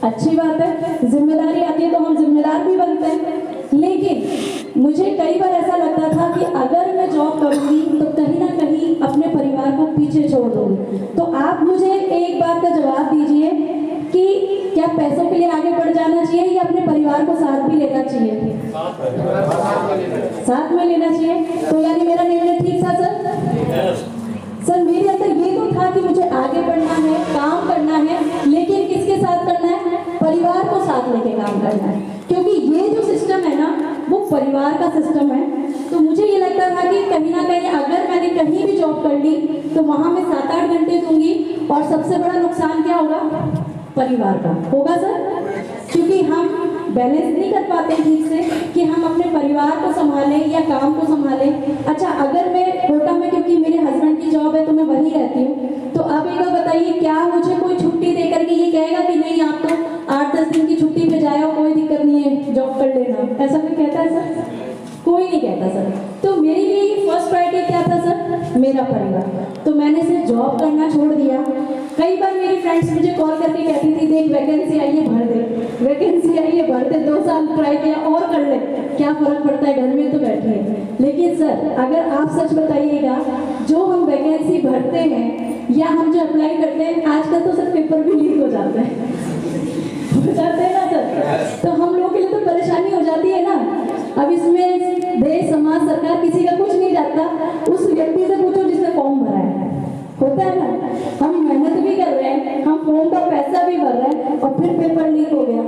अच्छी बात है। जिम्मेदारी आती है तो हम जिम्मेदार भी बनते हैं, लेकिन मुझे कई बार ऐसा लगता था कि अगर मैं जॉब करूंगी तो कहीं ना कहीं अपने परिवार को पीछे छोड़ दूंगी। तो आप मुझे एक बात का जवाब दीजिए कि क्या पैसों के लिए आगे बढ़ जाना चाहिए या अपने परिवार को साथ भी लेना चाहिए? साथ में लेना चाहिए। तो यानी मेरा निर्णय ठीक था सर? सर मेरे अंदर ये तो था कि मुझे आगे बढ़ना है, काम करना है, लेकिन किसके साथ करना है? परिवार को साथ लेके काम करना है, क्योंकि ये जो सिस्टम है ना वो परिवार का सिस्टम है। तो मुझे ये लगता था कि कहीं ना कहीं अगर मैंने कहीं भी जॉब कर ली तो वहां मैं 7-8 घंटे दूंगी, और सबसे बड़ा नुकसान क्या होगा? परिवार का होगा सर, क्योंकि हम बैलेंस नहीं कर पाते ठीक से कि हम अपने परिवार को संभालें या काम को संभालें। अच्छा, अगर मैं कोटा में, क्योंकि मेरे हस्बैंड की जॉब है तो मैं वहीं रहती हूँ, तो अब एक बार बताइए, क्या मुझे कोई छुट्टी दे करके ये कहेगा कि नहीं आप तो 8-10 दिन की छुट्टी पे जाओ, कोई दिक्कत नहीं है, जॉब कर लेना, ऐसा कोई कहता है सर? कोई नहीं कहता सर। तो मेरे लिए फर्स्ट प्रायोरिटी क्या था सर? मेरा परिवार। तो मैंने सिर्फ जॉब करना छोड़ दिया। कई बार मेरी फ्रेंड्स मुझे कॉल करके कहती थी, देख वैकेंसी आई है भर दे, वैकेंसी आई है भर दे, 2 साल ट्राई किया और कर ले, क्या फर्क पड़ता है, घर में तो बैठी है। लेकिन सर अगर आप सच बताइएगा, जो हम वैकेंसी भरते हैं या हम जो अप्लाई करते हैं, आजकल तो सर पेपर भी लीक हो जाते हैं ना सर, तो हम लोगों के लिए तो परेशानी हो जाती है ना। अब इसमें देश, समाज, सरकार किसी का कुछ नहीं जाता, उस व्यक्ति से पूछो जिसने फॉर्म भरा है, होता है ना। हम मेहनत भी कर रहे हैं, हम फॉर्म का पैसा भी भर रहे हैं और फिर पेपर लीक हो गया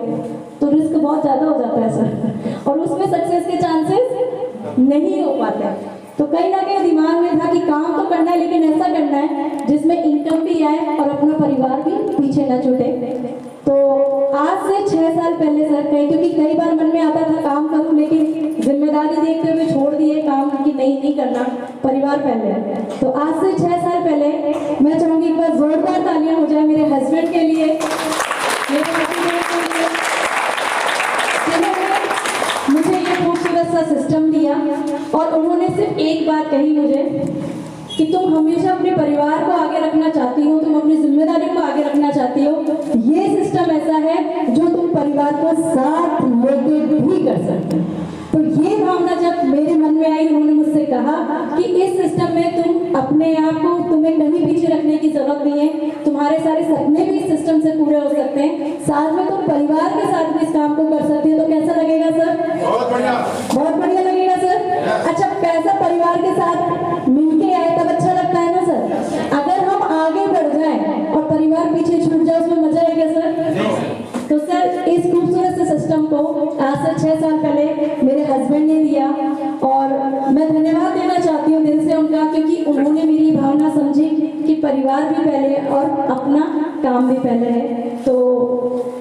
तो रिस्क बहुत ज़्यादा हो जाता है सर, और उसमें सक्सेस के चांसेस नहीं हो पाते। तो कहीं ना कहीं दिमाग में था कि काम तो करना है, लेकिन ऐसा करना है जिसमें इनकम भी आए और अपना परिवार भी पीछे न छूटे। तो आज से 6 साल पहले सर, क्योंकि कई बार मन में आता था काम करूं, लेकिन जिम्मेदारी देखते हुए छोड़ दिए काम कि नहीं करना, परिवार पहले। तो आज से 6 साल पहले मैं चाहूंगी एक बार जोरदार तालियां हो जाए मेरे हस्बैंड के लिए, मेरे पति के लिए, जिन्होंने मुझे ये खूबसूरत सा सिस्टम दिया और उन्होंने सिर्फ एक बात कही मुझे कि तुम हमेशा अपने परिवार को आगे रखना चाहती हो, तुम अपनी जिम्मेदारी को आगे रखना चाहती हो, ये सिस्टम ऐसा है जो तुम परिवार को साथ लेके भी कर सकते हो। तो ये भावना जब मेरे मन में आई, उन्होंने मुझसे कहा कि इस सिस्टम में तुम अपने आप को, तुम्हें कहीं पीछे रखने की जरूरत नहीं है, तुम्हारे सारे सपने भी इस सिस्टम से पूरे हो सकते हैं, साथ में तुम परिवार के साथ भी इस काम को कर सकती हो। तो कैसा लगेगा सर? बहुत बढ़िया, बहुत बढ़िया लगेगा सर। अच्छा, पैसा परिवार के साथ मिलके आए तब अच्छा लगता है ना सर। अगर हम आगे बढ़ जाए और परिवार पीछे छूट जाए, उसमें मजा आएगा सर? तो सर इस खूबसूरत से सिस्टम को आज से 6 साल पहले मेरे हस्बैंड ने दिया और मैं धन्यवाद देना चाहती हूँ दिल से उनका, क्योंकि उन्होंने मेरी भावना समझी कि परिवार भी पहले और अपना काम भी पहले है। तो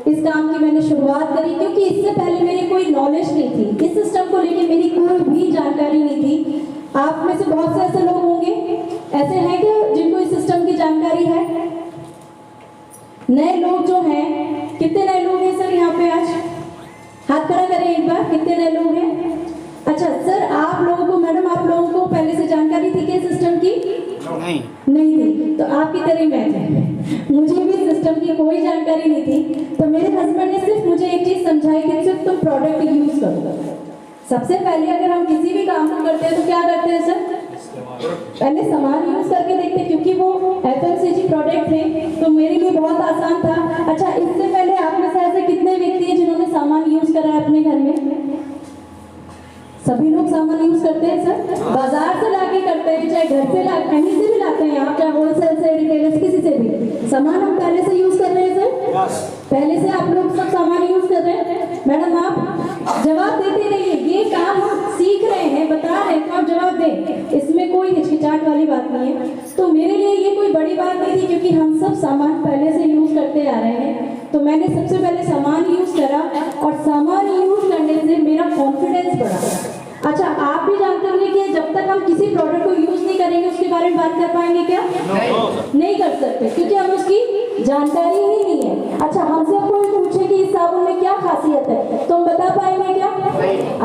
इस काम की मैंने शुरुआत करी, क्योंकि इससे पहले मेरी कोई नॉलेज नहीं थी, इस सिस्टम को लेकर मेरी कोई भी जानकारी नहीं थी। आप में से बहुत से ऐसे लोग होंगे, ऐसे हैं क्या जिनको इस सिस्टम की जानकारी है? नए लोग जो हैं, कितने नए लोग हैं सर यहाँ पे आज? हाथ खड़ा करें एक बार, कितने नए लोग हैं? अच्छा सर, आप लोगों को, मैडम आप लोगों को पहले से जानकारी थी क्या सिस्टम की? नहीं थी। तो आपकी तरह मैं थी, मुझे भी सिस्टम की कोई जानकारी नहीं थी। तो मेरे हस्बैंड ने सिर्फ मुझे एक चीज समझाई कि सिर्फ तुम प्रोडक्ट यूज करो। सबसे पहले अगर हम किसी भी काम को करते हैं तो क्या करते हैं सर? पहले सामान यूज करके देखते हैं, क्योंकि वो FMCG प्रोडक्ट थे तो मेरे लिए बहुत आसान था। अच्छा, इससे पहले आप में से ऐसे कितने व्यक्ति हैं जिन्होंने सामान यूज करा है अपने घर में? सभी लोग सामान यूज करते हैं सर, बाजार से लाके करते हैं, चाहे घर से ला, कहीं से भी लाते हैं आप, चाहे होलसेल से, रिटेलर, किसी से भी सामान हम पहले से यूज कर रहे हैं सर। पहले से आप लोग सब सामान यूज कर रहे हैं। मैडम आप जवाब देते रहिए, ये काम हम सीख रहे हैं, बता रहे हैं, तो आप जवाब दें, इसमें कोई हिचकिचाहट वाली बात नहीं है। तो मेरे लिए ये कोई बड़ी बात नहीं थी, क्योंकि हम सब सामान पहले से यूज करते आ रहे हैं। तो मैंने सबसे पहले सामान यूज करा और सामान यूज करने से मेरा कॉन्फिडेंस बढ़ा। अच्छा, आप भी जानते होंगे कि जब तक हम किसी प्रोडक्ट को यूज नहीं करेंगे उसके बारे में बात कर पाएंगे क्या? नहीं कर सकते, क्योंकि हम उसकी जानकारी ही नहीं है। अच्छा, हमसे कोई पूछे कि इस साबुन में क्या खासियत है तो हम बता पाएंगे क्या?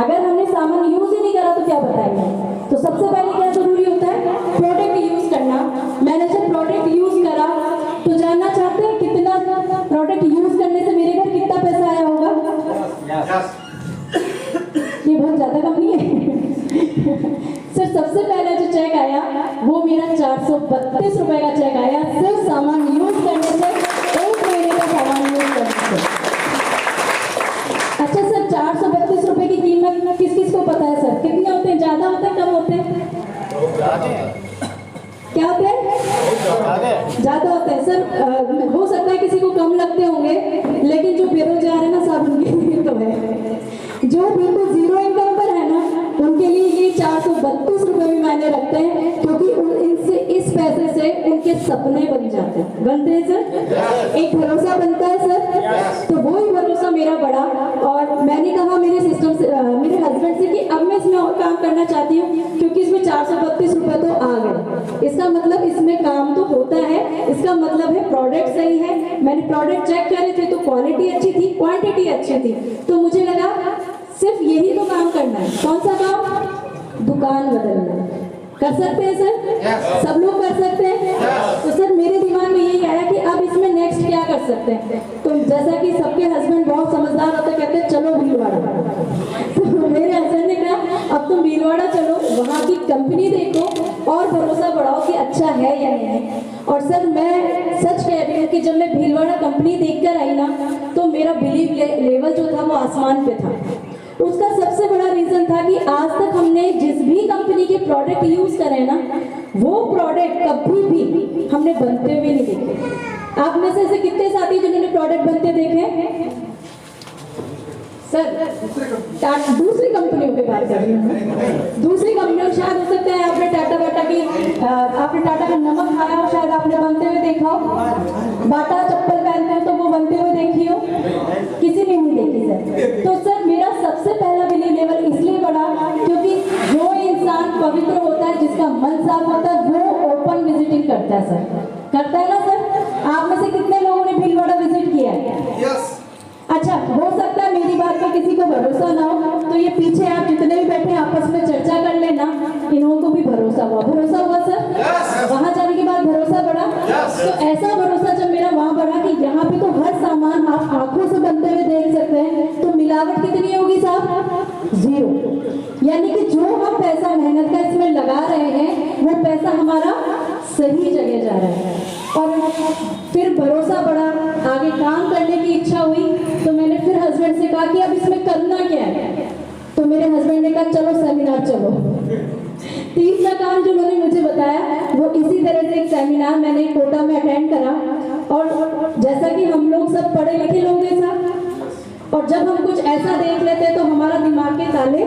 अगर हमने सामान यूज ही नहीं करा तो क्या बताएंगे? तो सबसे पहले क्या जरूरी होता है? प्रोडक्ट यूज करना। मैंने जब प्रोडक्ट यूज करा तो जानना चाहते हैं कितना प्रोडक्ट यूज करने से मेरे घर कितना पैसा आया होगा? ये बहुत ज्यादा कम नहीं है सर। सबसे पहले जो चेक आया वो मेरा 432 रुपए का चेक आया, सिर्फ सामान यूज करने से, 1 महीने का सामान यूज करने से। अच्छा सर, 432 रुपए की कीमत किस किस को पता है सर? कितने होते हैं? ज्यादा होते हैं, कम होते हैं? क्या होते हैं? ज्यादा होते हैं सर। हो सकता है किसी को कम लगते होंगे, लेकिन जो बेरोजगार है ना साहब, उनके तो है, जो बिल्कुल जीरो इनकम पर है ना, उनके लिए ये 432 रुपए भी मायने रखते हैं, क्योंकि इनसे, इस पैसे से उनके सपने बन जाते हैं। बनते हैं सर, एक भरोसा बनता है सर। तो वही भरोसा मेरा बढ़ा और मैंने कहा मेरे सिस्टम से मेरे हस्बैंड से कि अब मैं इसमें और काम करना चाहती हूँ, क्योंकि इसमें 432 रुपये तो आ गए। इसका मतलब इसमें काम तो होता है, इसका मतलब है प्रोडक्ट सही है। मैंने प्रोडक्ट चेक करे थे तो क्वालिटी अच्छी थी, क्वांटिटी अच्छी थी, तो मुझे लगा सिर्फ यही तो काम करना है। कौन सा काम? दुकान बदलना। कर सकते हैं सर? सब लोग कर सकते हैं? तो सर मेरे दिमाग में यही आया कि अब इसमें नेक्स्ट क्या कर सकते हैं। तो जैसा कि सबके हस्बैंड बहुत समझदार होते, कहते हैं चलो भीलवाड़ा। तो मेरे हस्बैंड ने कहा अब तुम भीलवाड़ा चलो, वहाँ की कंपनी देखो और भरोसा बढ़ाओ कि अच्छा है या नहीं है। और सर मैं सच कह रही हूँ कि जब मैं भीलवाड़ा कंपनी देख कर आई ना, तो मेरा बिलीव लेवल जो था वो आसमान पे था। उसका सबसे बड़ा रीजन था कि आज तक हमने जिस भी कंपनी के प्रोडक्ट यूज करे ना, वो प्रोडक्ट कभी भी हमने बनते हुए नहीं देखे। आप में से ऐसे कितने साथी जिन्होंने प्रोडक्ट बनते देखे? सर दूसरी कंपनियों की बात कर रही हूँ। दूसरी कंपनियों शायद हो सकता है आपने टाटा का नमक खाया हो, शायद आपने बनते हुए देखा हो। बाटा चप्पल पहनते हो तो वो बनते हुए देखी हो? किसी ने नहीं देखी सर। तो सर मेरा सबसे पहला बिलीव लेवल इसलिए बढ़ा क्योंकि जो इंसान पवित्र होता है, जिसका मन साफ होता है, वो ओपन विजिटिंग करता है सर। करता है ना सर? आप में से कितने लोगों ने भीलवाड़ा विजिट किया है? अच्छा, हो सकता है मेरी बात पर किसी को भरोसा ना हो, तो ये पीछे आप जितने भी बैठे आपस में चर्चा कर लेना, इन्हों को भी भरोसा हुआ। भरोसा हुआ सर? वहां जाने के बाद भरोसा बढ़ा। तो ऐसा भरोसा जब मेरा वहां बढ़ा कि यहाँ पे तो हर सामान आप आंखों से बनते हुए देख सकते हैं, तो मिलावट कितनी होगी साहब? 0। यानी कि जो हम पैसा मेहनत का इसमें लगा रहे हैं, वो पैसा हमारा सही जगह जा रहा है। और फिर भरोसा बढ़ा, आगे काम करने की इच्छा हुई, तो मैंने फिर हस्बैंड से कहा कि अब इसमें करना क्या है। तो मेरे हस्बैंड ने कहा चलो सेमिनार चलो। तीसरा काम जो उन्होंने मुझे बताया वो इसी तरह से एक सेमिनार मैंने कोटा में अटेंड करा। और जैसा कि हम लोग सब पढ़े लिखे लोग हैं साहब, और जब हम कुछ ऐसा देख लेते हैं तो हमारा दिमाग के ताले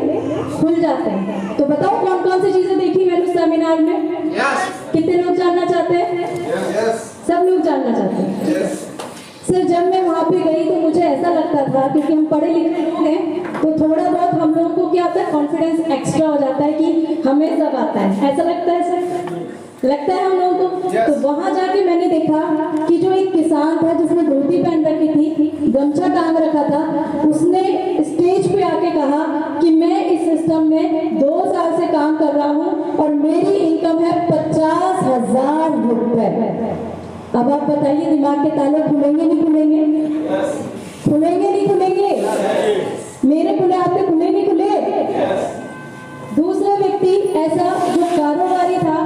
खुल जाते हैं। तो बताओ कौन कौन सी चीजें देखी मैंने उस सेमिनार में? कितने लोग जानना चाहते हैं? सब लोग जानना चाहते हैं। सर जब मैं वहाँ पे गई तो मुझे ऐसा लगता था, क्योंकि हम पढ़े लिखे लोग हैं, तो थोड़ा बहुत हम लोगों को क्या होता है, कॉन्फिडेंस एक्स्ट्रा हो जाता है कि हमें सब आता है। ऐसा लगता है सर? लगता है हम लोगों को। तो वहां जाके मैंने देखा कि जो एक किसान था जिसने धोती पहन रखी थी, गमछा टांग रखा था, उसने स्टेज पे आके कहा कि मैं इस सिस्टम में 2 साल से काम कर रहा हूँ और मेरी इनकम है 50,000 रुपए। अब आप बताइए दिमाग के ताले खुलेंगे नहीं खुलेंगे? खुलेंगे नहीं खुलेंगे? मेरे खुले आपके खुले नहीं खुले? दूसरा व्यक्ति ऐसा जो कारोबारी था,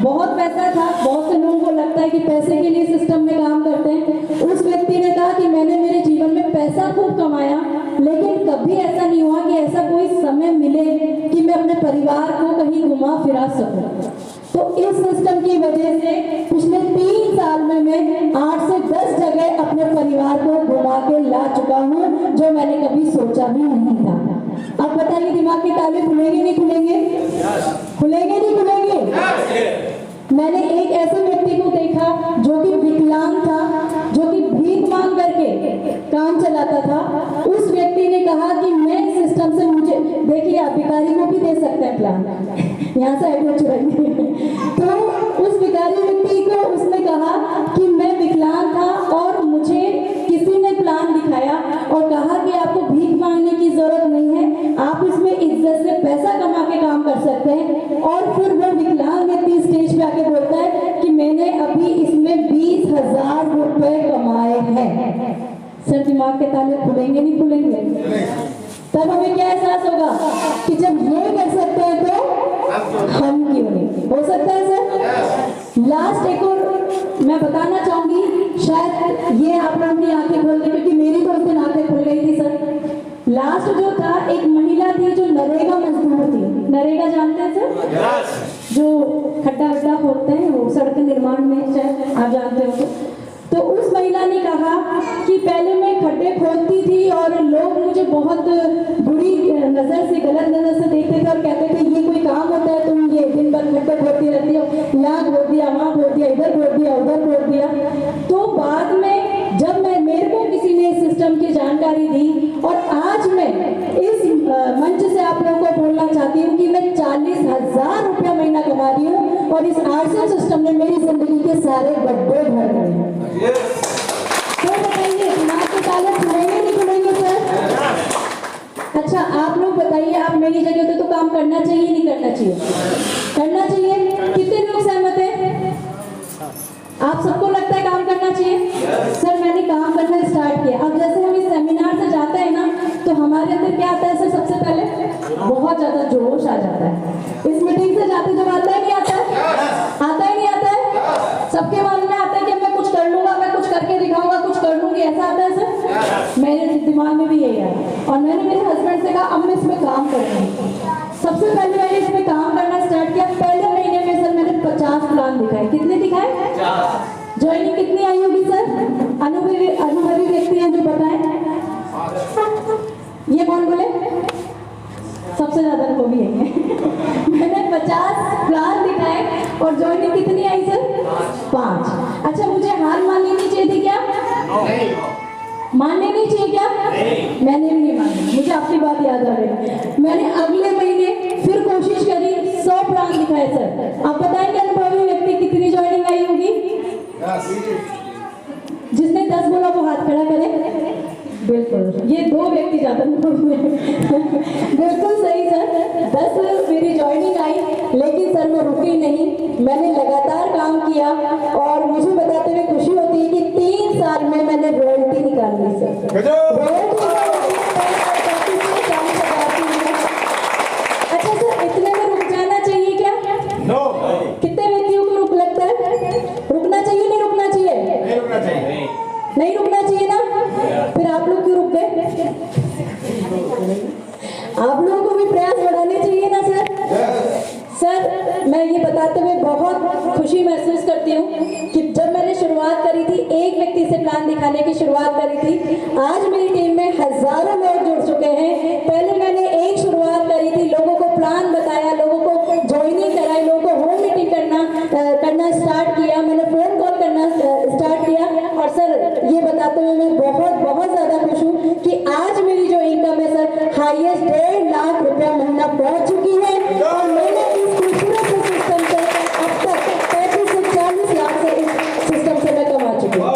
बहुत पैसा था, बहुत से लोगों को लगता है कि पैसे के लिए सिस्टम में काम करते हैं। उस व्यक्ति ने कहा कि मैंने मेरे जीवन में पैसा खूब कमाया, लेकिन कभी ऐसा नहीं हुआ कि ऐसा कोई समय मिले कि मैं अपने परिवार को कहीं घुमा फिरा सकूं। तो इस सिस्टम की वजह से पिछले 3 साल में मैं 8 से 10 जगह अपने परिवार को घुमा के ला चुका हूँ, जो मैंने कभी सोचा भी नहीं था। अब बताइए दिमाग के ताले खुलेंगे नहीं खुलेंगे? खुलेंगे नहीं खुलेंगे? मैंने एक ऐसे व्यक्ति को देखा जो कि विकलांग था, जो कि भीख मांग करके काम चलाता था। उस व्यक्ति ने कहा कि मैं इस सिस्टम से, मुझे देखिए आप भिखारी को भी दे सकते हैं प्लान, यहाँ से आइडिया चुराइए। तो उस भिखारी व्यक्ति को उसने कहा कि मैं विकलांग था और मुझे किसी ने प्लान दिखाया और कहा कि आपको भीख मांगने की जरूरत नहीं है, आप इसमें इज्जत से पैसा कमा के काम कर सकते हैं। और फिर वो विकलांग व्यक्ति स्टेज पे आके बोलता है कि मैंने अभी इसमें 20,000 रुपए कमाए हैं। सर दिमाग के ताले खुलेंगे नहीं खुलेंगे? तब हमें क्या एहसास होगा कि जब ये कर सकते हैं तो हम क्यों नहीं? हो सकता है सर? लास्ट एक और मैं बताना चाहूंगी, शायद ये आप लोगों की आंखें खोल दे, क्योंकि मेरी तो उस दिन आंखें खुल गई थी सर। लास्ट जो था, एक महिला थी जो नरेगा मजदूर थी। नरेगा जानते हैं सर? जो खड्डा वड्डा खोदते हैं, वो सड़क निर्माण में, शायद आप जानते हो। तो उस महिला ने कहा कि पहले मैं खड्डे खोदती थी और लोग मुझे बहुत बुरी नज़र से, गलत नज़र से देखते थे और कहते थे ये कोई काम होता है, तुम ये दिन भर खड्डे खोदती रहती हो, यहाँ खोद दिया, वहाँ खोद दिया, इधर खोद दिया, उधर खोद दिया। तो बाद में जब मेरे को किसी ने इस सिस्टम की जानकारी दी आज मैं इस मंच से आप लोगों को बोलना चाहती हूँ कि मैं 40,000 रुपया महीना कमा रही हूँ और इस आरसीएम सिस्टम ने मेरी जिंदगी के सारे गड्ढे भर दिए हैं। तो बताइए दिमाग के ताले खुलेंगे नहीं खुलेंगे सर? अच्छा आप लोग बताइए, आप मेरी जगह होते तो काम करना चाहिए नहीं करना चाहिए? करना चाहिए। कितने लोग सहमत हैं? आप सबको लगता है काम करना चाहिए? सर मैंने काम करना स्टार्ट किया। अब जैसे हम इस सेमिनार से जाते हैं ना तो हमारे अंदर क्या आता है सर? सबसे पहले बहुत ज्यादा जोश आ जाता है। इस मीटिंग से जाते जब आता है नहीं आता है? आता ही नहीं आता है? सबके मन में आता है कि मैं कुछ कर लूंगा, मैं कुछ करके दिखाऊंगा, कुछ कर लूंगी, ऐसा आता है सर? मेरे दिमाग में भी यही है और मैंने मेरे हस्बैंड से कहा अब मैं इसमें काम करूंगी। सबसे पहले मैंने इसमें काम करना स्टार्ट किया। पहले महीने में सर मैंने 50 प्लान दिखाए। कितने दिखाए? ज्वाइनिंग कितनी आई होगी सर? अनुभवी व्यक्ति हैं जो बताएं। ये कौन बोले? सबसे ज्यादा अनुभवी है। मैंने 50 प्लान दिखाए और ज्वाइनिंग कितनी आई सर? 5। अच्छा मुझे हार माननी नहीं चाहिए थी क्या? माननी नहीं चाहिए क्या? मैंने भी नहीं मानी। मुझे आपकी बात याद आ रही। मैंने अगले महीने फिर कोशिश करी, 100 प्लान दिखाए सर। आप बताएंगे अनुभवी व्यक्ति कितनी ज्वाइनिंग आई होगी? जिसने 10 बोला वो हाथ खड़ा करे। बिल्कुल, ये 2 व्यक्ति ज्यादा बिल्कुल सही सर। 10 मेरी ज्वाइनिंग आई, लेकिन सर मैं रुकी नहीं। मैंने लगातार काम किया और मुझे बताते हुए खुशी होती है कि 3 साल में मैंने रॉयल्टी निकाल ली सर। अच्छा सर इतने में रुक जाना चाहिए क्या? कितने व्यक्तियों को रुक लगता है? रुकना चाहिए नहीं रुकना चाहिए? नहीं रुकना चाहिए ना? फिर आप लोग क्यों रुक गए? आप लोगों को भी प्रयास बढ़ाने चाहिए ना सर? सर मैं ये बताते हुए बहुत खुशी महसूस करती हूँ कि जब मैंने शुरुआत करी थी, एक व्यक्ति से प्लान दिखाने की शुरुआत करी थी, आज मेरी टीम में हजारों लोग जुड़ चुके हैं। पहले मैंने एक शुरुआत करी थी, लोगों को प्लान बताया, लोगों को ज्वाइनिंग कराई, लोगों को होम मीटिंग करना स्टार्ट किया, मैंने फोन कॉल करना स्टार्ट किया। और सर ये बताते हुए मैं बहुत ज्यादा खुश हूँ कि आज मेरी जो इनकम है सर हाईएस्ट 1.5 लाख रुपया महीना पहुंच चुकी है और मैंने इस खूबसूरत सिस्टम से अब तक 35 से 40 लाख से इस सिस्टम से मैं कमा चुकी हूँ।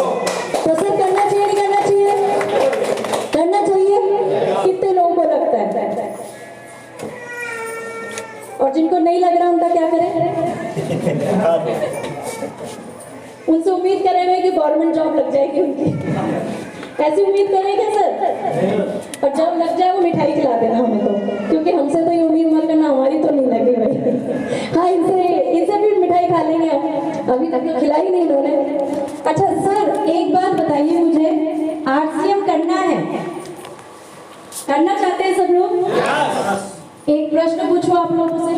तो सर करना चाहिए नहीं करना चाहिए? करना चाहिए। कितने लोगों को लगता है? और जिनको नहीं लग रहा उनका क्या करें? उनसे उम्मीद करें कि गवर्नमेंट जॉब लग जाएगी उनकी। ऐसी उम्मीद करें क्या सर? और जब लग जाए वो मिठाई खिला देना हमें तो, क्योंकि हमसे तो ये उम्मीद मत करना, हमारी तो नहीं लगी भाई। हाँ इनसे भी मिठाई खा लेंगे हम, अभी तक तो खिलाई नहीं इन्होंने। अच्छा सर एक बात बताइए मुझे, आरसीएम करना है, करना चाहते हैं सब लोग? एक प्रश्न पूछो आप लोगों से,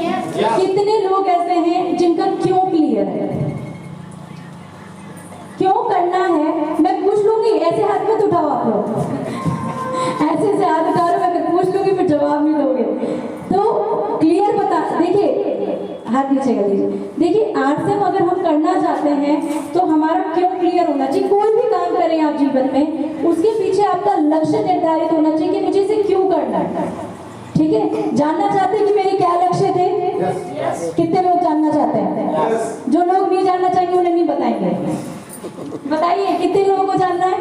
कितने लोग ऐसे हैं जिनका क्यों क्लियर है? क्यों करना है मैं पूछ लूंगी, ऐसे हाथ मत उठाओ आप लोग। ऐसे हाथ उठा रहे मैं पूछ लूंगी फिर जवाब नहीं दोगे। तो क्लियर बता, देखिए हाथ नीचे कर दीजिए। देखिए आरसीएम अगर हम करना चाहते हैं तो हमारा क्यों क्लियर होना चाहिए। कोई भी काम करें आप जीवन में, उसके पीछे आपका लक्ष्य निर्धारित होना चाहिए कि मुझे इसे क्यों करना है। ठीक है, जानना चाहते हैं कि मेरे क्या लक्ष्य थे? कितने लोग जानना चाहते हैं? जो लोग नहीं जानना चाहेंगे उन्हें नहीं बताएंगे। बताइए कितने लोगों को जानना है?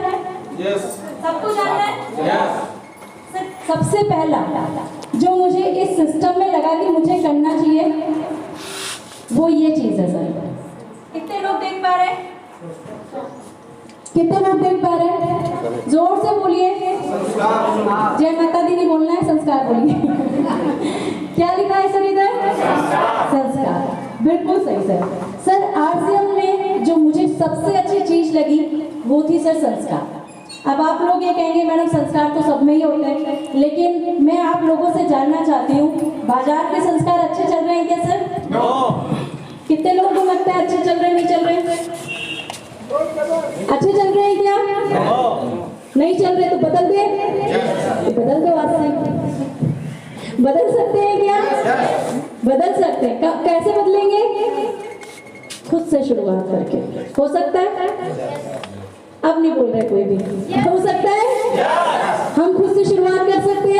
सबको जानना है? सबसे पहला जो मुझे इस सिस्टम में लगा कि मुझे करना चाहिए वो ये चीज है सर। कितने लोग देख पा रहे हैं? कितने लोग देख पा रहे हैं? जोर से बोलिए। जय माता दी नहीं बोलना है, संस्कार बोलिए। क्या लिखा है सर इधर? संस्कार। बिल्कुल सही सर। सर आरसीएम में जो मुझे सबसे अच्छी चीज लगी वो थी सर संस्कार। अब आप लोग ये कहेंगे मैडम संस्कार तो सब में ही होते हैं, लेकिन मैं आप लोगों से जानना चाहती हूँ बाजार के संस्कार अच्छे चल रहे हैं क्या सर? कितने लोगों को लगता है अच्छे चल रहे हैं? नहीं चल रहे हैं? अच्छे चल रहे हैं क्या? नहीं चल रहे तो बदल दे, तो बदल दो आज से। बदल सकते हैं क्या? बदल सकते हैं। कैसे बदलेंगे? खुद से शुरुआत करके। हो सकता है? अब नहीं बोल रहे कोई भी। हो सकता है? हम खुद से शुरुआत कर सकते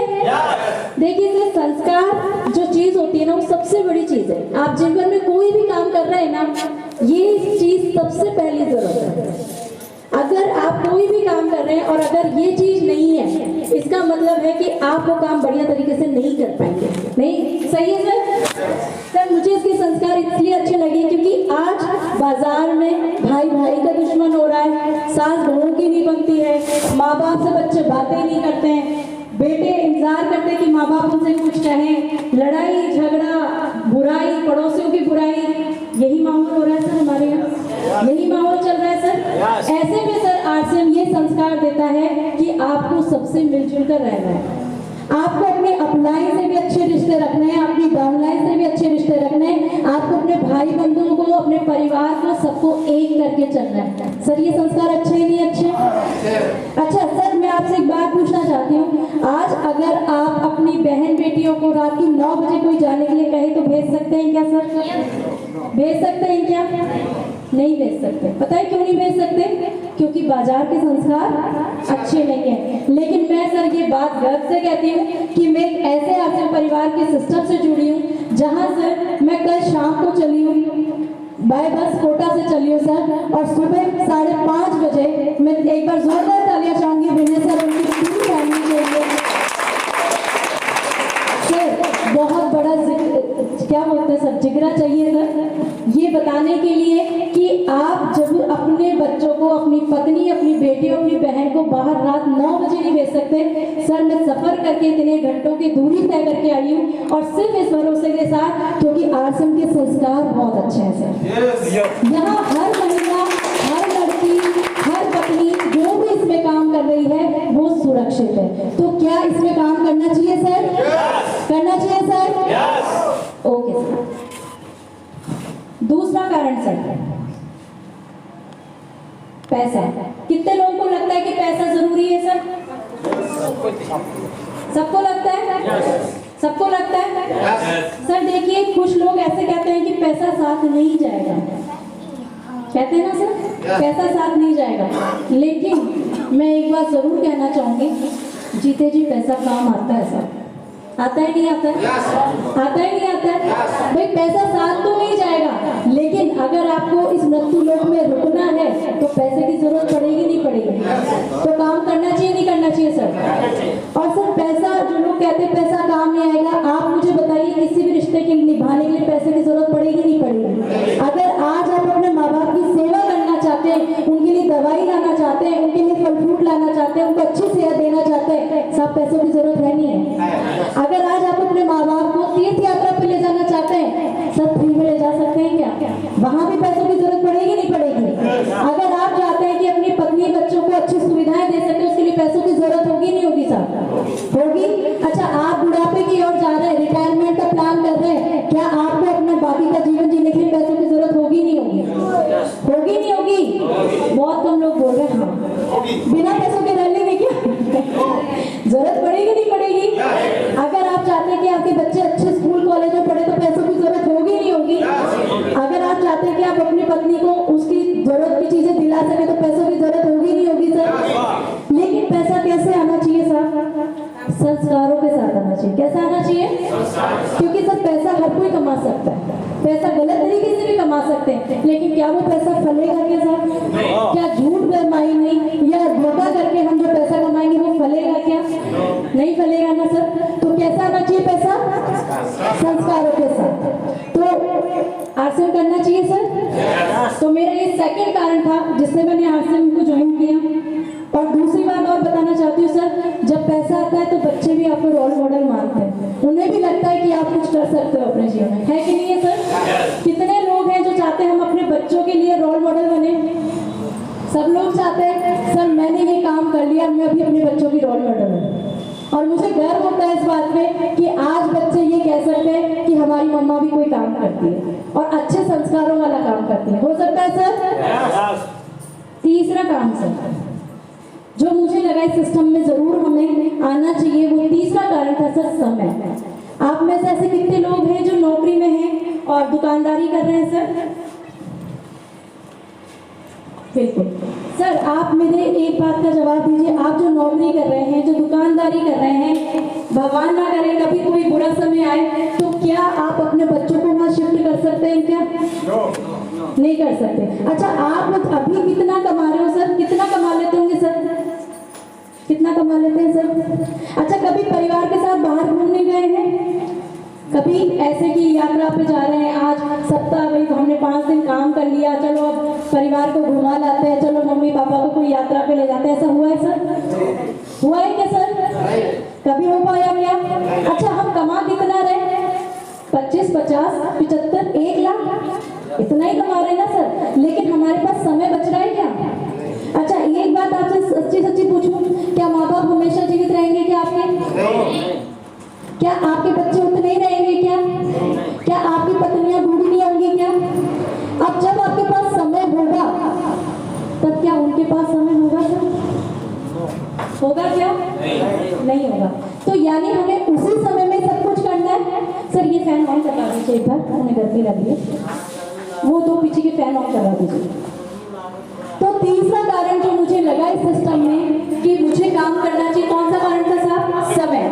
आप जीवन में कोई भी काम कर रहे हैं ना, ये चीज सबसे पहली जरूरत है। अगर आप कोई भी काम कर रहे हैं और अगर ये चीज नहीं है, इसका मतलब है कि आप वो काम बढ़िया तरीके से नहीं कर पाएंगे। नहीं, सही है सर? सर मुझे इसके संस्कार इसलिए अच्छे लगे क्योंकि आज बाजार में भाई भाई का दुश्मन हो रहा है, सास बहू की नहीं बनती है, माँ बाप से बच्चे बातें नहीं करते हैं, बेटे इंतजार करते हैं कि माँ बाप उनसे कुछ कहें, लड़ाई झगड़ा बुराई, पड़ोसियों की बुराई, यही माहौल हो रहा है सर हमारे यहाँ, यही माहौल चल रहा है सर। ऐसे में सर आरसीएम ये संस्कार देता है कि आपको सबसे मिलजुल कर रहना है, आपको अपने अपलाइन से भी अच्छे रिश्ते रखने हैं, अपनी डाउनलाइन से भी अच्छे रिश्ते रखने हैं, आपको अपने भाई बंधुओं को, अपने परिवार को, सबको एक करके चलना है। सर ये संस्कार अच्छे नहीं अच्छे? अच्छा सर मैं आपसे एक बात पूछना चाहती हूँ, आज अगर आप अपनी बहन बेटियों को रात की 9 बजे कोई जाने के लिए कहे तो भेज सकते हैं क्या सर? भेज सकते हैं क्या? नहीं भेज सकते। पता है क्यों नहीं भेज सकते? क्योंकि बाजार के संस्कार अच्छे नहीं है। लेकिन मैं सर ये बात गर्व से कहती हूँ कि मैं एक ऐसे आरसीएम परिवार के सिस्टम से जुड़ी हूँ जहाँ सर मैं कल शाम को चली हूँ बाय बस कोटा से चली हूँ सर, और सुबह 5:30 बजे मैं एक बार जोरदार तालियां चाहूंगी विनय सर उनकी पूरी फैमिली के लिए। सर बहुत बड़ा क्या बोलते हैं सर, जिगरा चाहिए सर ये बताने के लिए कि आप जब अपने बच्चों को, अपनी पत्नी, अपनी बेटी, अपनी बहन को बाहर रात 9 बजे नहीं भेज सकते। सर मैं सफर करके इतने घंटों की दूरी तय करके आई हूँ और सिर्फ इस भरोसे के साथ क्योंकि आरसीएम के संस्कार बहुत अच्छे हैं सर। यहाँ हर महिला, हर लड़की, हर पत्नी जो भी इसमें काम कर रही है वो सुरक्षित है। तो क्या इसमें काम करना चाहिए सर? करना चाहिए सर? Okay sir. दूसरा कारण सर पैसा। कितने लोगों को लगता है कि पैसा जरूरी है सर? सबको लगता है? सबको लगता है? सर देखिए कुछ लोग ऐसे कहते हैं कि पैसा साथ नहीं जाएगा, कहते हैं ना सर पैसा साथ नहीं जाएगा। लेकिन मैं एक बात जरूर कहना चाहूंगी, जीते जी पैसा काम आता है सर। आता है नहीं आता है? आता है नहीं आता है? भाई पैसा साथ तो नहीं जाएगा, लेकिन अगर आपको इस मृत्यु लोक में रुकना है तो पैसे की जरूरत पड़ेगी नहीं पड़ेगी? तो काम करना चाहिए नहीं करना चाहिए सर? और सर पैसा, जो लोग कहते हैं पैसा काम नहीं आएगा, आप मुझे बताइए किसी भी रिश्ते के निभाने के लिए पैसे की जरूरत पड़ेगी नहीं पड़ेगी? अगर आज आप अपने माँ बाप की सेवा करना चाहते हैं, उनके लिए दवाई लाना चाहते हैं, उनके लिए फल फ्रूट लाना चाहते हैं, उनको अच्छी सेहत देना चाहते हैं, सब पैसों की जरूरत है नहीं है? अगर आज आप अपने माँ बाप को तीर्थ यात्रा पे ले जाना चाहते हैं, सब फ्री में ले जा सकते हैं क्या? वहां भी पैसों की जरूरत पड़ेगी नहीं पड़ेगी? अगर आप चाहते हैं कि अपनी पत्नी बच्चों को अच्छी सुविधाएं दे सके, उसके लिए पैसों की जरूरत होगी नहीं होगी साहब? होगी। अच्छा आप बुढ़ापे की ओर जा रहे हैं, रिटायरमेंट का प्लान कर रहे हैं, क्या आपको अपने बाकी का जीवन जीने के लिए पैसों की जरूरत होगी नहीं होगी? होगी नहीं होगी? बहुत कम लोग बोल रहे हैं बिना पैसों के रह लेंगे क्या? जरूरत पड़ेगी नहीं पड़ेगी? अगर आप चाहते हैं कि आपके बच्चे अच्छे स्कूल कॉलेज में पढ़े तो पैसों की जरूरत होगी नहीं होगी? अगर आप चाहते हैं कि आप अपनी पत्नी को उसकी जरूरत की चीजें दिला सके तो पैसों की जरूरत होगी नहीं होगी सर? लेकिन पैसा कैसे आना चाहिए सर? संस्कारों के साथ आना चाहिए। कैसा आना चाहिए? क्योंकि सर पैसा हर कोई कमा सकता है, पैसा गलत तरीके से भी कमा सकते हैं, लेकिन क्या वो पैसा फलेगा क्या सर? क्या झूठ बेईमानी नहीं या धोखा करके हम जो पैसा कमाएंगे वो फलेगा क्या? नहीं फलेगा ना सर। तो कैसा आना चाहिए पैसा? संस्कारों के साथ। तो आरसीएम करना चाहिए सर। तो मेरा ये सेकंड कारण था जिससे मैंने आरसीएम को ज्वाइन किया। और दूसरी बात और बताना चाहती हूँ सर, जब पैसा आता है तो बच्चे भी आपको रोल मॉडल मानते हैं, उन्हें भी लगता है कि आप कुछ कर सकते हो अपने जीवन में, है कि नहीं है सर? कितने लोग हैं जो चाहते हैं हम अपने बच्चों के लिए रोल मॉडल बने? सब लोग चाहते हैं सर मैंने ये काम कर लिया, मैं भी अपने बच्चों की रोल मॉडल हूँ। और मुझे गर्व होता है इस बात पे कि आज बच्चे ये कह सकते हैं कि हमारी मम्मा भी कोई काम करती है और अच्छे संस्कारों वाला काम करती है। हो सकता है सर? तीसरा काम सर जो मुझे लगा इस सिस्टम में जरूर हमें आना चाहिए, वो तीसरा कारण था सर समय। आप में से ऐसे कितने लोग हैं जो नौकरी में हैं और दुकानदारी कर रहे हैं सर? बिल्कुल सर, आप मेरे एक बात का जवाब दीजिए, आप जो नौकरी कर रहे हैं, जो दुकानदारी कर रहे हैं, भगवान ना करे कभी कोई बुरा समय आए तो क्या आप अपने बच्चों को वहाँ शिफ्ट कर कर सकते। अच्छा, आप अभी कितना कमा रहे हो सर? कितना कमा लेते होंगे सर? कितना कमा लेते हैं सर? अच्छा, कभी परिवार के साथ बाहर घूमने गए हैं? कभी ऐसे की यात्रा पे जा रहे हैं, आज सप्ताह भाई हमने 5 दिन काम कर लिया, चलो अब परिवार को घुमा लाते हैं, चलो मम्मी पापा को कोई यात्रा पे ले जाते हैं, ऐसा हुआ है सर? हुआ है क्या सर? कभी हो पाया क्या? अच्छा, हम कमा कितना रहे? 25, 50, 75, 1 लाख, इतना ही कमा रहे हैं ना सर, लेकिन हमारे पास समय बच रहा है क्या? अच्छा, एक बात आपसे सच्ची सच्ची पूछूं, क्या माँ बाप हमेशा जीवित रहेंगे क्या आपके? क्या आपके बच्चे उतने ही रहेंगे क्या? क्या आपकी पत्नियां बूढ़ी नहीं होंगी क्या? अब जब आपके पास समय होगा तब क्या उनके पास समय होगा सर? होगा क्या? नहीं होगा। तो यानी हमें उसी समय में सब कुछ करना है। सर ये फैन ऑन करवा दीजिए एक बार, उन्हें गर्मी लग रही है, वो 2 पीछे के फैन ऑन करवा दीजिए। तो तीसरा कारण जो मुझे लगा इस सिस्टम में कि मुझे काम करना चाहिए, कौन सा कारण था साहब? समय।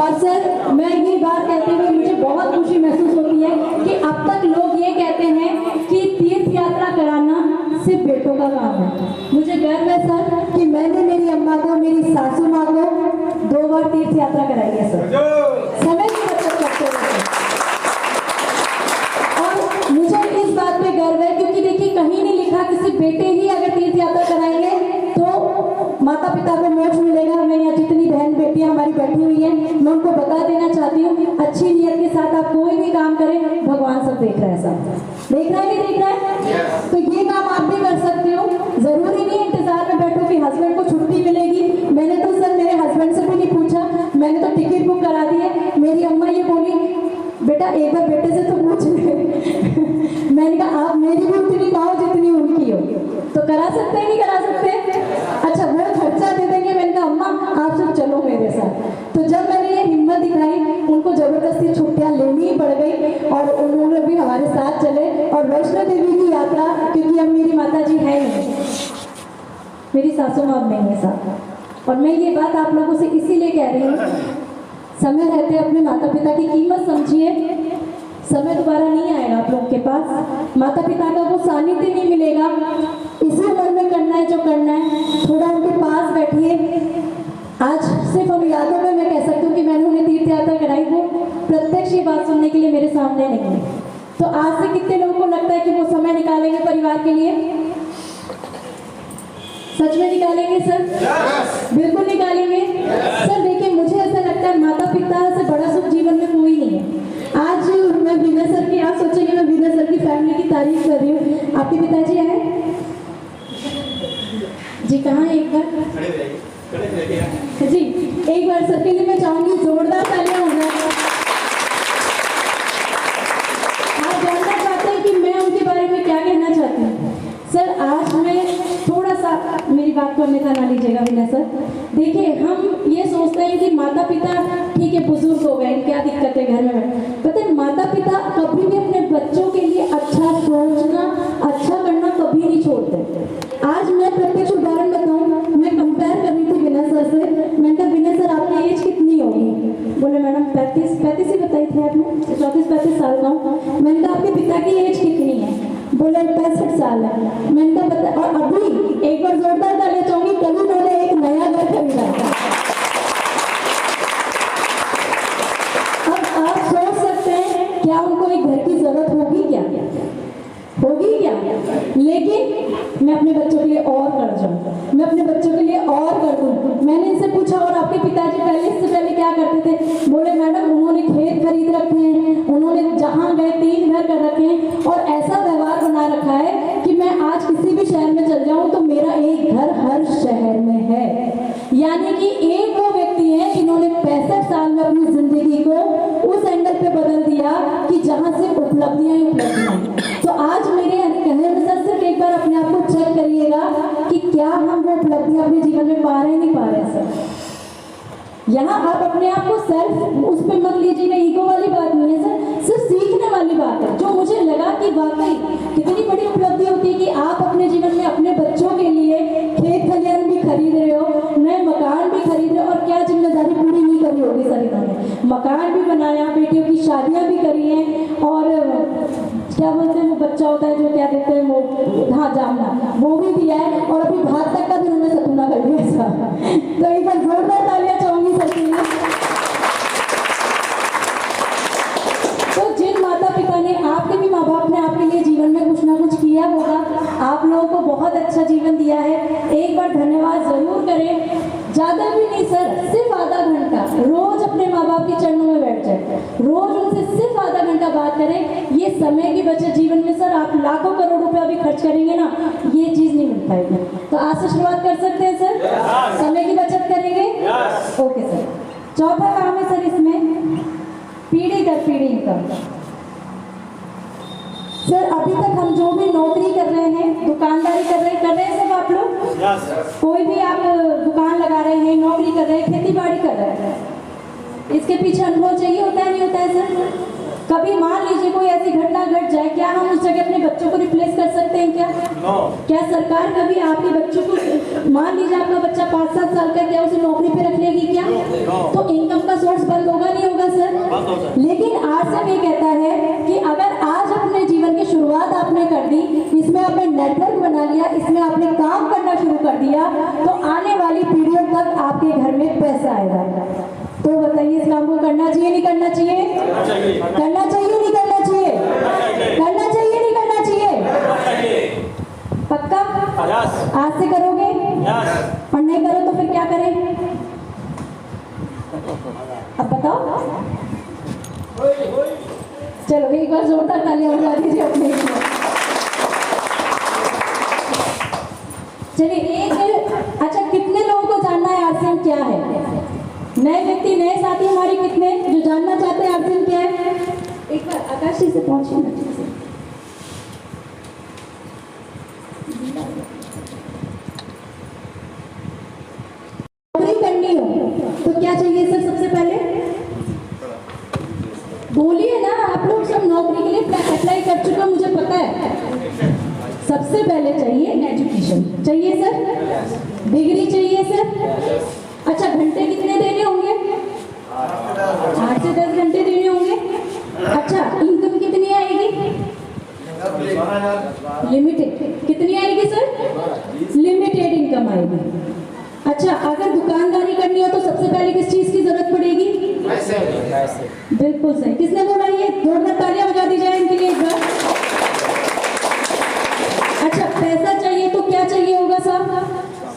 और सर मैं ये बात कहते हुए मुझे बहुत खुशी महसूस होती है कि अब तक लोग ये कहते हैं कि तीर्थ यात्रा कराना सिर्फ बेटों का काम है। मुझे गर्व है सर कि मैंने मेरी अम्मा को, मेरी सासू माँ को 2 बार तीर्थ यात्रा कराई है सर, समय की बचत करते हुए। और मुझे इस बात पे गर्व है क्योंकि देखिए कहीं नहीं लिखा कि सिर्फ बेटे ही अगर तीर्थ यात्रा कराएंगे तो माता पिता को मोक्ष मिलेगा। हमें यहाँ जितनी बहन बेटियां हमारी बैठी हुई हैं, मैं उनको बता देना चाहती हूँ, अच्छी नियत के साथ आप कोई भी काम करें, भगवान सब देख रहा है, सब देख रहा है, नहीं देख रहा है? तो ये काम आप भी कर सकते हो। जरूरी नहीं इंतजार में बैठो कि हस्बैंड को छुट्टी मिलेगी। मैंने तो सर मेरे हस्बैंड से भी नहीं पूछा, मैंने तो टिकट बुक करा दी है। मेरी अम्मा ये बोली, बेटा एक बार बेटे से तो पूछ ले। मैंने कहा आप मेरी भी उतनी पाओ जितनी उनकी हो, तो करा सकते हैं, नहीं करा सकते? अच्छा, वो खर्चा दे देंगे। मैंने कहा अम्मा आप सब चलो मेरे साथ। तो जब मैंने ये हिम्मत दिखाई, उनको जबरदस्ती छुट्टियां लेनी ही पड़ गई और उन्होंने भी हमारे साथ चले। और वैष्णो देवी की यात्रा, क्योंकि अब मेरी माता जी है नहीं, मेरी सासू माँ नहीं है साथ, और मैं ये बात आप लोगों से इसीलिए कह रही हूँ, समय रहते अपने माता पिता की कीमत समझिए। समय दोबारा नहीं आएगा आप लोग के पास, माता पिता का वो सानिध्य नहीं मिलेगा। इसी उम्र में करना है जो करना है, थोड़ा उनके पास बैठिए। आज सिर्फ हम यादों में मैं कह सकती हूँ कि मैंने उन्हें तीर्थ यात्रा कराई, वो प्रत्यक्ष ये बात सुनने के लिए मेरे सामने नहीं है। तो आज से कितने लोगों को लगता है कि वो समय निकालेंगे परिवार के लिए? सच में निकालेंगे सर? बिल्कुल निकालेंगे सर। देखिए मुझे ऐसा लगता है माता पिता से बड़ा सुख जीवन में कोई नहीं है। आज मैं विनय सर की, आप सोचेंगे मैं विनय सर की फैमिली की तारीफ कर रही हूँ। आपके पिताजी आए जी? कहाँ है? एक बार जी, एक बार सर के लिए मैं चाहूंगी जोरदार तालियां हो जाए। आप जानना चाहते हैं कि मैं उनके बारे में क्या कहना चाहती हूँ? सर आज मैं थोड़ा सा, मेरी बात को अन्यथा ना लीजिएगा विनय सर। देखिए हम ये सोचते हैं कि माता पिता ठीक है बुजुर्ग हो गए, क्या दिक्कत है घर में, पता है माता पिता कभी भी अपने बच्चों के लिए अच्छा सोचना, अच्छा करना कभी नहीं छोड़ते। आज मैं प्रत्यक्ष उदाहरण बताऊं, मैं कंपेयर कर रही थी विनय सर से। मैंने कहा विनय सर आपकी एज कितनी होगी? बोले मैडम 35 ही बताई थी आपने, 34-35 साल का हूँ। मैंने कहा आपके पिता की एज कितनी है? बोले 65 साल है। मैंने कहा बता, और अभी एक बार जोरदार तालियां चाहूंगी, कभी उन्होंने एक नया घर खरीदा। अब आप सोच सकते हैं क्या उनको एक घर की जरूरत होगी क्या? होगी क्या? लेकिन मैं अपने बच्चों के लिए और कर जाऊँ, मैं अपने बच्चों के लिए और कर दूँ। मैंने इनसे पूछा और आपके पिताजी पहले, इससे पहले क्या करते थे? बोले मैडम उन्होंने खेत खरीद रखे हैं, उन्होंने जहाँ गए 3 घर कर रखे हैं, और ऐसा व्यवहार बना रखा है कि मैं आज किसी भी शहर में चल जाऊँ तो मेरा एक घर हर शहर में है। यानी कि एक वो व्यक्ति है जिन्होंने 65 साल में अपनी जिंदगी को उस एंगल पे बदल दिया कि जहाँ से उपलब्धियां ही उपलब्धियां। तो आज मेरे कहने अनुसार सिर्फ एक बार अपने आप को चेक करिएगा कि क्या हम वो उपलब्धियां अपने जीवन में पा रहे हैं, नहीं पा रहे हैं सर। यहाँ आप अपने आप को सेल्फ उस पर मत लीजिएगा, ईगो वाली बात नहीं है सर, सिर्फ सीखने वाली बात है। जो मुझे लगा कि वाकई कितनी बड़ी उपलब्धि होती है कि आप अपने जीवन में अपने बच्चों के लिए खेत खलियान भी खरीद रहे हो, नए मकान भी खरीद रहे हो, और क्या जिम्मेदारी पूरी नहीं करी होगी सर इन्होंने, मकान भी बनाया, बेटियों की शादियां भी करी हैं, और क्या बोलते हैं वो बच्चा होता है जो क्या देते हैं वो, हाँ जामना, वो भी दिया है और अभी भात तक का भी उन्होंने सतूना कर दिया इसका। तो एक बार जोरदार तालियां चाहूंगी सर के लिए। तो जिन माता पिता ने, आपके भी माँ बाप ने आपके लिए जीवन में कुछ ना कुछ किया होगा, आप लोगों को बहुत अच्छा जीवन दिया है, एक बार धन्यवाद जरूर करें। ज़्यादा भी नहीं सर, सिर्फ आधा घंटा रोज अपने माँ बाप के चरणों में बैठ जाए, रोज उनसे सिर्फ आधा घंटा बात करें। ये समय की बचत जीवन में सर आप लाखों करोड़ रुपया भी खर्च करेंगे ना, ये चीज़ नहीं मिल पाएगी। तो आज से शुरुआत कर सकते हैं सर, समय की बचत करेंगे। Okay sir. चौथा काम है सर इसमें पीढ़ी दर पीढ़ी इनकम। सर अभी तक हम जो भी नौकरी कर रहे हैं, दुकानदारी कर रहे हैं सब आप लोग, कोई भी आप दुकान लगा रहे हैं, नौकरी कर रहे हैं, खेती बाड़ी कर रहे हैं, इसके पीछे अनुभव चाहिए होता है नहीं होता है सर? कभी मान लीजिए कोई ऐसी घटना घट जाए, क्या हम उस जगह अपने बच्चों को रिप्लेस कर सकते हैं क्या? क्या सरकार कभी आपके बच्चों को, मान लीजिए आपका बच्चा 5-7 साल का, क्या उसे नौकरी पे रख लेगी क्या? तो इनकम का सोर्स बंद होगा नहीं होगा सर? लेकिन आज से ये कहता है कि अगर आज अपने जीवन की शुरुआत आपने कर दी, इसमें आपने नेटवर्क बना लिया, इसमें आपने काम करना शुरू कर दिया, तो आने वाली पीढ़ियों तक आपके घर में पैसा आएगा। तो बताइए इस काम को करना चाहिए नहीं करना चाहिए? करना चाहिए नहीं करना चाहिए? करना चाहिए नहीं करना चाहिए? पक्का? आज से करोगे? और नहीं करो तो फिर क्या करें? अब बताओ। चलो एक बार जोरदार तालियां बजा दीजिए अपने लिए। चलिए एक, अच्छा कितने लोगों को जानना है आरसीएम क्या है? नए व्यक्ति, नए साथी हमारे कितने जो जानना चाहते हैं आरसीएम क्या है? एक बार आकाश जी से पहुंचिए ना ठीक से। नौकरी करनी हो तो क्या चाहिए सर? सबसे पहले बोलिए ना, आप लोग सब नौकरी के लिए अप्लाई कर चुके हो मुझे पता है। सबसे पहले चाहिए एजुकेशन, चाहिए सर? डिग्री चाहिए सर? अच्छा घंटे कितने देने होंगे? 8 से 10 घंटे देने होंगे। अच्छा इनकम कितनी आएगी? लिमिटेड। कितनी आएगी सर? लिमिटेड इनकम आएगी। अच्छा अगर दुकानदारी करनी हो तो सबसे पहले किस चीज की जरूरत पड़ेगी? बिल्कुल सही। किसने बोला ये? जोरदार तालियां बजा दी जाए इनके लिए एक बार। अच्छा पैसा चाहिए तो क्या चाहिए होगा साहब?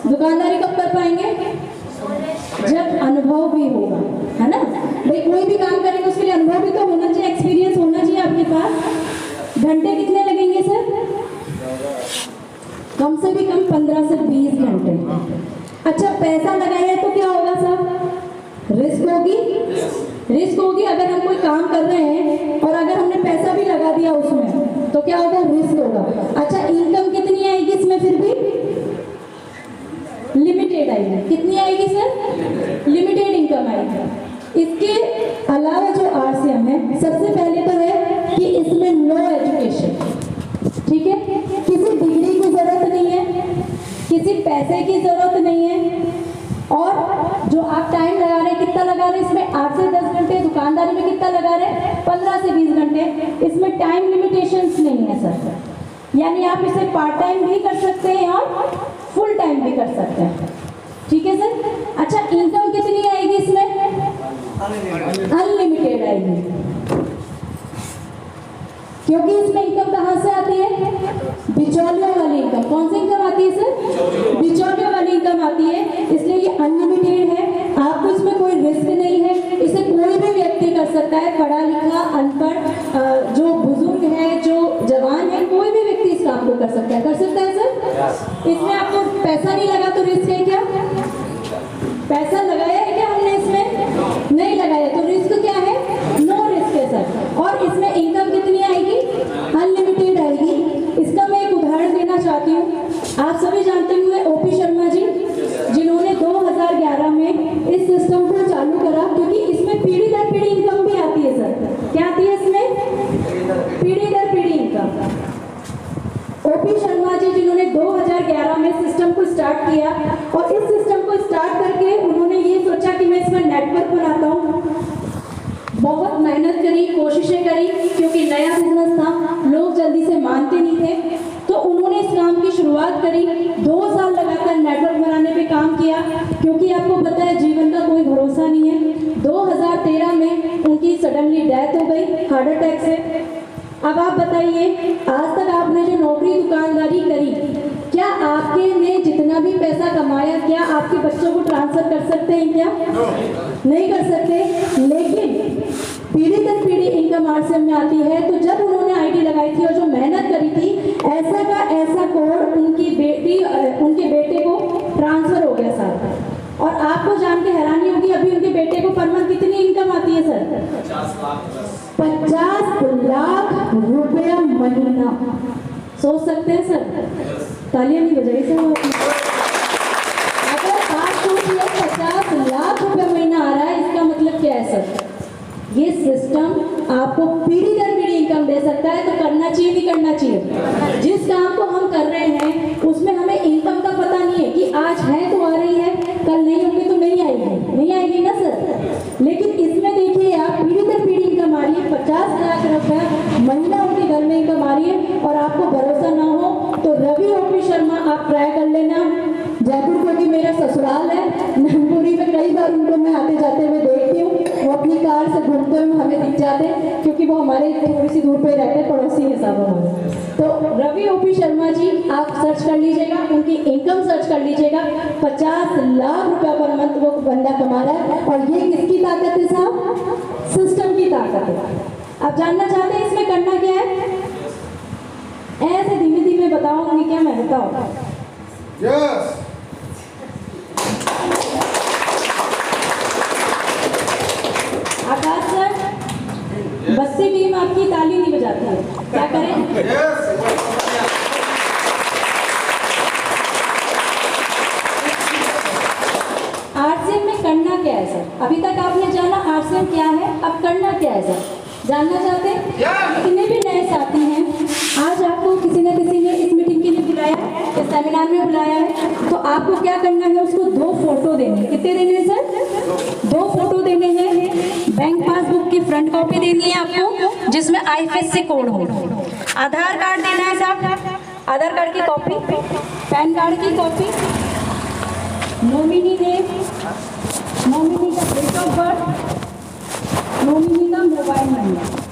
दुकानदारी कब कर पाएंगे? जब अनुभव भी होगा, है ना भाई? कोई भी काम करेंगे उसके लिए अनुभव भी तो होना चाहिए, एक्सपीरियंस होना चाहिए आपके पास। घंटे कितने लगेंगे सर? कम से भी कम 15 से 20 घंटे। अच्छा पैसा लगाया तो क्या होगा सर? रिस्क होगी। रिस्क होगी। अगर हम कोई काम कर रहे हैं और अगर हमने पैसा भी लगा दिया उसमें तो क्या होगा? रिस्क होगा। अच्छा इनकम कितनी आएगी इसमें? फिर भी लिमिटेड आएगी। कितनी आएगी सर? लिमिटेड इनकम आएगी। इसके अलावा जो आरसीएम है, सबसे पहले तो है कि इसमें नो एजुकेशन, ठीक है? किसी डिग्री की जरूरत नहीं है, किसी पैसे की जरूरत नहीं है, और जो आप टाइम लगा रहे हैं, कितना लगा रहे हैं इसमें? 8 से 10 घंटे। दुकानदारी में कितना लगा रहे हैं? 15 से 20 घंटे। इसमें टाइम लिमिटेशंस नहीं है सर, यानी आप इसे पार्ट टाइम भी कर सकते हैं और फुल टाइम भी कर सकते हैं, ठीक है सर? अच्छा इनकम कितनी आएगी इसमें? अनलिमिटेड आएगी, क्योंकि इसमें इनकम कहाँ से आती है? बिचौलियों वाली इनकम। कौन सी इनकम आती है सर? बिचौलियों वाली इनकम आती है, इसलिए ये अनलिमिटेड है। आपको इसमें कोई रिस्क नहीं है, इसे कोई भी व्यक्ति कर सकता है, पढ़ा लिखा, अनपढ़, जो बुजुर्ग है, जो जवान है, कोई भी व्यक्ति इस काम को कर सकता है। कर सकता है सर? इसमें आपको पैसा नहीं लगा तो रिस्क है क्या? पैसा लगाया है क्या हमने इसमें? नहीं लगाया, तो रिस्क क्या है? नो रिस्क है सर। और इसमें इनकम कितनी आएगी? अनलिमिटेड आएगी। इसका मैं एक उदाहरण देना चाहती हूँ। आप सभी जानते हुए ओपी शर्मा जी, जिन्होंने 2011 में इस सिस्टम को चालू करा, क्योंकि इसमें पीढ़ी दर पीढ़ी इनकम भी आती है सर। क्या आती है इसमें? पीढ़ी दर पीढ़ी इनकम। ओपी शर्मा जी जिन्होंने 2011 में सिस्टम को स्टार्ट किया, और इस सिस्टम को स्टार्ट करके उन्होंने ये सोचा कि मैं इसमें नेटवर्क बनाता हूँ। बहुत मेहनत करी, कोशिशें करी, क्योंकि नया बिजनेस था, लोग जानते नहीं थे, तो उन्होंने इस काम की शुरुआत करी। 2 साल लगातार नेटवर्क बनाने पे काम किया, क्योंकि आपको पता है जीवन का कोई भरोसा नहीं है। 2013 में उनकी सडनली डेथ हो गई हार्ट अटैक से। अब आप बताइए, आज तक आपने जो नौकरी दुकानदारी करी, क्या आपके ने जितना भी पैसा कमाया, क्या आपके बच्चों को ट्रांसफर कर सकते हैं क्या? नहीं कर सकते। लेकिन पीढ़ी दर पीढ़ी इनकम आरसीएम में आती है। तो जब उन्होंने आईडी लगाई थी और जो मेहनत करी थी, ऐसा का ऐसा कोड उनके बेटे को ट्रांसफर हो गया सर। और आपको जान के हैरानी होगी, अभी उनके बेटे को पर मंथ कितनी इनकम आती है सर? 50 लाख रुपया महीना। सोच सकते हैं सर? तालियां नहीं बजाई सर। अगर आप सोचिए 50 लाख रुपया महीना आ रहा है, इसका मतलब क्या है सर? ये सिस्टम आपको पीढ़ी दर पीढ़ी इनकम दे सकता है। तो करना चाहिए नहीं करना चाहिए? जिस काम को हम कर रहे हैं उसमें हमें इनकम का पता नहीं है कि आज है तो आ रही है, कल नहीं होगी तो नहीं आएगी ना सर। लेकिन इसमें देखिए आप, पीढ़ी दर पीढ़ी इनकम आ रही है, 50 लाख रुपया महीना उनके घर में इनकम आ रही है। और आपको भरोसा ना हो तो रवि ओपी शर्मा आप ट्राई कर लेना। जयपुर क्योंकि मेरा ससुराल है, नंदपुरी में कई बार उनको मैं आते जाते हुए देखती हूँ। वो अपनी कार से घूमते हुए हमें दिख जाते हैं, क्योंकि वो हमारे थोड़ी सी दूर पे रहते हैं, पड़ोसी है साहब हमारे। तो रवि ओपी शर्मा जी आप सर्च कर लीजिएगा, उनकी इनकम सर्च कर लीजिएगा। 50 लाख रुपया पर मंथ वो बंदा कमा रहा है। और ये किसकी ताकत है साहब? सिस्टम की ताकत है। आप जानना चाहते हैं इसमें करना क्या है? ऐसे धीमे धीमे बताऊंगी, क्या मैं बताऊँ? यस आकाश सर, बस्ती टीम आपकी ताली नहीं बजाती है, क्या करें? आरसीएम में करना क्या है सर? अभी तक आपने जाना आरसीएम क्या है, अब करना क्या है सर? जानना चाहते हैं? जितने भी नए साथी हैं, आज आपको किसी न किसी ने इस मीटिंग के लिए बुलाया है, इस सेमिनार में बुलाया है, तो आपको क्या करना है? उसको 2 फोटो देने हैं। कितने देने हैं सर? 2 फोटो देने हैं। बैंक पासबुक की फ्रंट कॉपी देनी है आपको, जिसमें आईएफएससी कोड हो। आधार कार्ड देना है साहब, आधार कार्ड की कॉपी, पैन कार्ड की कॉपी, नॉमिनी नेम, नॉमिनी का डेट ऑफ बर्थ, नॉमिनी का मोबाइल नंबर।